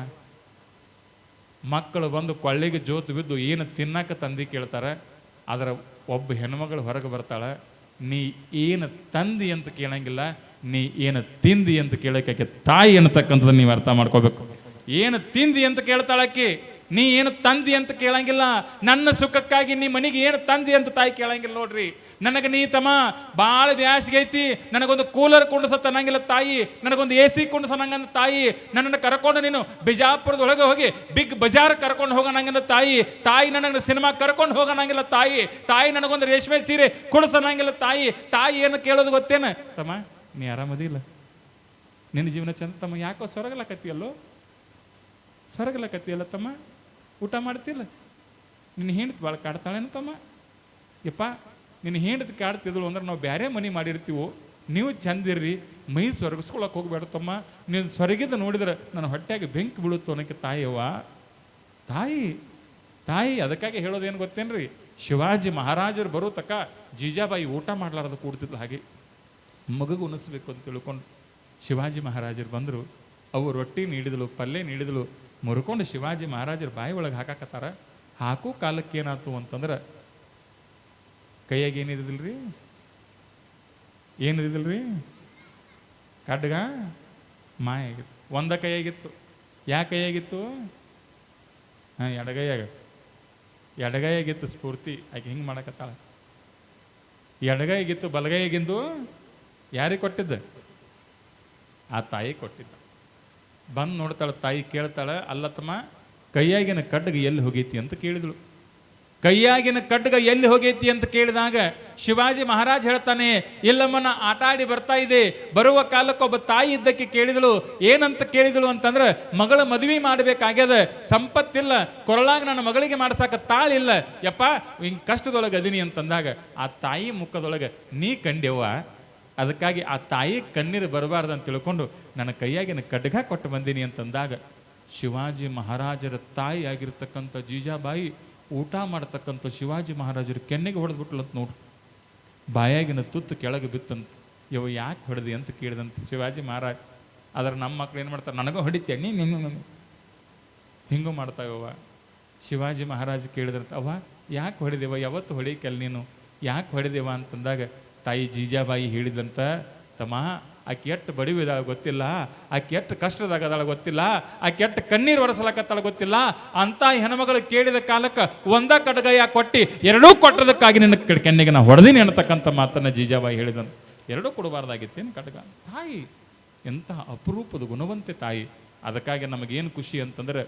ಮಕ್ಕಳು ಬಂದು ಕೊಳ್ಳಿಗೆ ಜೋತು ಬಿದ್ದು ಏನು ತಿನ್ನಕ್ಕೆ ತಂದು ಕೇಳ್ತಾರೆ. ಅದರ ಒಬ್ಬ ಹೆಣ್ಮಗಳು ಹೊರಗೆ ಬರ್ತಾಳೆ, ನೀ ಏನು ತಂದಿ ಅಂತ ಕೇಳಂಗಿಲ್ಲ, ನೀ ಏನು ತಿಂದಿ ಅಂತ ಕೇಳೋಕೆ ತಾಯಿ ಅನ್ನತಕ್ಕಂಥದ್ದು ನೀವು ಅರ್ಥ ಮಾಡ್ಕೋಬೇಕು. ಏನು ತಿಂದಿ ಅಂತ ಕೇಳ್ತಾಳಕ್ಕೆ, ನೀ ಏನು ತಂದಿ ಅಂತ ಕೇಳಂಗಿಲ್ಲ. ನನ್ನ ಸುಖಕ್ಕಾಗಿ ನೀ ಮನೆಗೆ ಏನು ತಂದಿ ಅಂತ ತಾಯಿ ಕೇಳಂಗಿಲ್ಲ ನೋಡ್ರಿ. ನನಗೆ ನೀ ತಮ್ಮ ಭಾಳ ಬ್ಯಾಸಿಗೆ ಐತಿ, ನನಗೊಂದು ಕೂಲರ್ ಕೊಂಡ್ಸತ್ತ ಅನ್ನಂಗಿಲ್ಲ ತಾಯಿ, ನನಗೊಂದು AC ಕೊಂಡ್ಸನ್ನಂಗಂದ ತಾಯಿ, ನನ್ನನ್ನು ಕರ್ಕೊಂಡು ನೀನು ಬಿಜಾಪುರದೊಳಗೆ ಹೋಗಿ ಬಿಗ್ ಬಜಾರ್ ಕರ್ಕೊಂಡು ಹೋಗೋಣಂಗಿಲ್ಲ ತಾಯಿ, ತಾಯಿ ನನಗೆ ಸಿನಿಮಾ ಕರ್ಕೊಂಡು ಹೋಗೋಣಂಗಿಲ್ಲ ತಾಯಿ, ತಾಯಿ ನನಗೊಂದು ರೇಷ್ಮೆ ಸೀರೆ ಕೊಡ್ಸನ್ನಂಗಿಲ್ಲ ತಾಯಿ. ತಾಯಿ ಏನು ಕೇಳೋದು ಗೊತ್ತೇನ? ತಮ್ಮ ನೀ ಆರಾಮದಿಲ್ಲ, ನಿನ್ನ ಜೀವನ ಚಂದ ತಮ್ಮ, ಯಾಕೋ ಸೊರಗಲಕತ್ತಿಯಲ್ಲೋ, ಸೊರಗಲಕತ್ತಿಯಲ್ಲ ತಮ್ಮ, ಊಟ ಮಾಡ್ತಿಲ್ಲ, ನಿನ್ನ ಹೆಂಡತಿ ಭಾಳ ಕಾಡ್ತಾಳೇನು ತಮ್ಮ? ಯಪ್ಪ, ನಿನ್ನ ಹೆಂಡತಿ ಕಾಡ್ತಿದ್ಳು ಅಂದ್ರೆ ನಾವು ಬೇರೆ ಮನೆ ಮಾಡಿರ್ತೀವೋ, ನೀವು ಚಂದಿರ್ರಿ, ಮೈ ಸೊರಗಿಸ್ಕೊಳಕ್ಕೆ ಹೋಗ್ಬೇಡ ತಮ್ಮ, ನೀನು ಸೊರಗಿದ ನೋಡಿದ್ರೆ ನನ್ನ ಹೊಟ್ಟೆಗೆ ಬೆಂಕಿ ಬೀಳುತ್ತೋ ಅನ್ನೋಕ್ಕೆ ತಾಯಿಯವ್ವ. ತಾಯಿ ತಾಯಿ ಅದಕ್ಕಾಗಿ ಹೇಳೋದೇನು ಗೊತ್ತೇನ್ರಿ? ಶಿವಾಜಿ ಮಹಾರಾಜರು ಬರೋ ತಕ್ಕ ಜೀಜಾಬಾಯಿ ಊಟ ಮಾಡ್ಲಾರ್ದು ಕೂಡ್ತಿದ್ಲು. ಹಾಗೆ ಮಗು ಉಣಿಸ್ಬೇಕು ಅಂತ ತಿಳ್ಕೊಂಡು ಶಿವಾಜಿ ಮಹಾರಾಜರು ಬಂದರು. ಅವು ರೊಟ್ಟಿ ನೀಡಿದಳು, ಪಲ್ಯ ನೀಡಿದಳು, ಮುರ್ಕೊಂಡು ಶಿವಾಜಿ ಮಹಾರಾಜರು ಬಾಯಿ ಒಳಗೆ ಹಾಕಾಕತ್ತಾರ. ಹಾಕೋ ಕಾಲಕ್ಕೆ ಏನಾಯ್ತು ಅಂತಂದ್ರೆ ಕೈಯಾಗ ಏನಿದಿಲ್ರಿ, ಏನಿದಿಲ್ರಿ, ಕಡ್ಗ ಮಾಯ ಆಗಿತ್ತು. ಒಂದ ಕೈಯಾಗಿತ್ತು. ಯಾ ಕೈಯಾಗಿತ್ತು? ಎಡಗೈಯಾಗಿತ್ತು. ಸ್ಫೂರ್ತಿ ಆಕೆ ಹಿಂಗೆ ಮಾಡಕತ್ತಾಳ. ಎಡಗೈಗಿತ್ತು. ಬಲಗೈಗಿಂದು ಯಾರಿಗೆ ಕೊಟ್ಟಿದ್ದ? ಆ ತಾಯಿ ಕೊಟ್ಟಿದ್ದ. ಬಂದು ನೋಡ್ತಾಳೆ ತಾಯಿ, ಕೇಳ್ತಾಳೆ, ಅಲ್ಲತ್ತಮ್ಮ ಕೈಯಾಗಿನ ಕಡ್ಗ ಎಲ್ಲಿ ಹೋಗೈತಿ ಅಂತ ಕೇಳಿದಳು. ಕೈಯಾಗಿನ ಕಡ್ಗ ಎಲ್ಲಿ ಹೋಗೈತಿ ಅಂತ ಕೇಳಿದಾಗ ಶಿವಾಜಿ ಮಹಾರಾಜ್ ಹೇಳ್ತಾನೆ, ಇಲ್ಲಮ್ಮನ ಆಟ ಆಡಿ ಬರ್ತಾ ಇದೆ. ಬರುವ ಕಾಲಕ್ಕೆ ಒಬ್ಬ ತಾಯಿ ಇದ್ದಕ್ಕೆ ಕೇಳಿದಳು. ಏನಂತ ಕೇಳಿದಳು ಅಂತಂದ್ರೆ, ಮಗಳ ಮದುವೆ ಮಾಡಬೇಕಾಗ್ಯದ, ಸಂಪತ್ತಿಲ್ಲ, ಕೊರಳಾಗ ನನ್ನ ಮಗಳಿಗೆ ಮಾಡ್ಸಾಕ ತಾಳಿಲ್ಲ, ಯಪ್ಪ ಹಿಂಗೆ ಕಷ್ಟದೊಳಗೆ ಅದೀನಿ ಅಂತಂದಾಗ ಆ ತಾಯಿ ಮುಖದೊಳಗೆ ನೀ ಕಂಡ್ಯವ್ವ, ಅದಕ್ಕಾಗಿ ಆ ತಾಯಿ ಕಣ್ಣೀರು ಬರಬಾರ್ದು ಅಂತ ತಿಳ್ಕೊಂಡು ನನ್ನ ಕೈಯಾಗಿನ ಕಡ್ಗ ಕೊಟ್ಟು ಬಂದೀನಿ ಅಂತಂದಾಗ ಶಿವಾಜಿ ಮಹಾರಾಜರ ತಾಯಿ ಆಗಿರ್ತಕ್ಕಂಥ ಜೀಜಾಬಾಯಿ ಊಟ ಮಾಡ್ತಕ್ಕಂಥ ಶಿವಾಜಿ ಮಹಾರಾಜರು ಕೆನ್ನೆಗೆ ಹೊಡೆದ್ಬಿಟ್ಲಂತ ನೋಡು. ಬಾಯಾಗಿನ ತುತ್ತು ಕೆಳಗೆ ಬಿತ್ತಂತ. ಇವ ಯಾಕೆ ಹೊಡೆದಿ ಅಂತ ಕೇಳಿದಂತ ಶಿವಾಜಿ ಮಹಾರಾಜ್. ಆದರೆ ನಮ್ಮ ಮಕ್ಳು ಏನು ಮಾಡ್ತಾರೆ, ನನಗೂ ಹೊಡಿತೀಯ ನೀನು ಹಿಂಗೂ ಮಾಡ್ತಾವವ. ಶಿವಾಜಿ ಮಹಾರಾಜ್ ಕೇಳಿದ್ರಂತ, ಅವ್ವ ಯಾಕೆ ಹೊಡೆದೇವ, ಯಾವತ್ತು ಹೊಡಿಕಲ್ ನೀನು, ಯಾಕೆ ಹೊಡೆದೇವ ಅಂತಂದಾಗ ತಾಯಿ ಜೀಜಾಬಾಯಿ ಹೇಳಿದಂತ, ತಮ್ಮ ಆಕೆ ಎಷ್ಟು ಬಡಿವಿದಾಳ ಗೊತ್ತಿಲ್ಲ, ಆಕೆ ಎಷ್ಟು ಕಷ್ಟದಾಗದಾಳ ಗೊತ್ತಿಲ್ಲ, ಆಕೆ ಎಷ್ಟು ಕಣ್ಣೀರು ಒರೆಸಲಕತ್ತಾಳ ಗೊತ್ತಿಲ್ಲ, ಅಂತ ಹೆಣ್ಮಗಳು ಕೇಳಿದ ಕಾಲಕ್ಕೆ ಒಂದ ಕಡ್ಗ ಯಾಕೆ ಕೊಟ್ಟು ಎರಡೂ ಕೊಟ್ಟದಕ್ಕಾಗಿ ನಿನ್ನ ಕೆನ್ನೆಗೆ ನಾ ಹೊಡೆದೀನಿ ಅನ್ನತಕ್ಕಂಥ ಮಾತನ್ನು ಜೀಜಾಬಾಯಿ ಹೇಳಿದಂತ. ಎರಡೂ ಕೊಡಬಾರ್ದಾಗಿತ್ತೇನು ಕಡ್ಗ? ತಾಯಿ ಎಂತಹ ಅಪರೂಪದ ಗುಣವಂತೆ ತಾಯಿ. ಅದಕ್ಕಾಗಿ ನಮಗೇನು ಖುಷಿ ಅಂತಂದ್ರೆ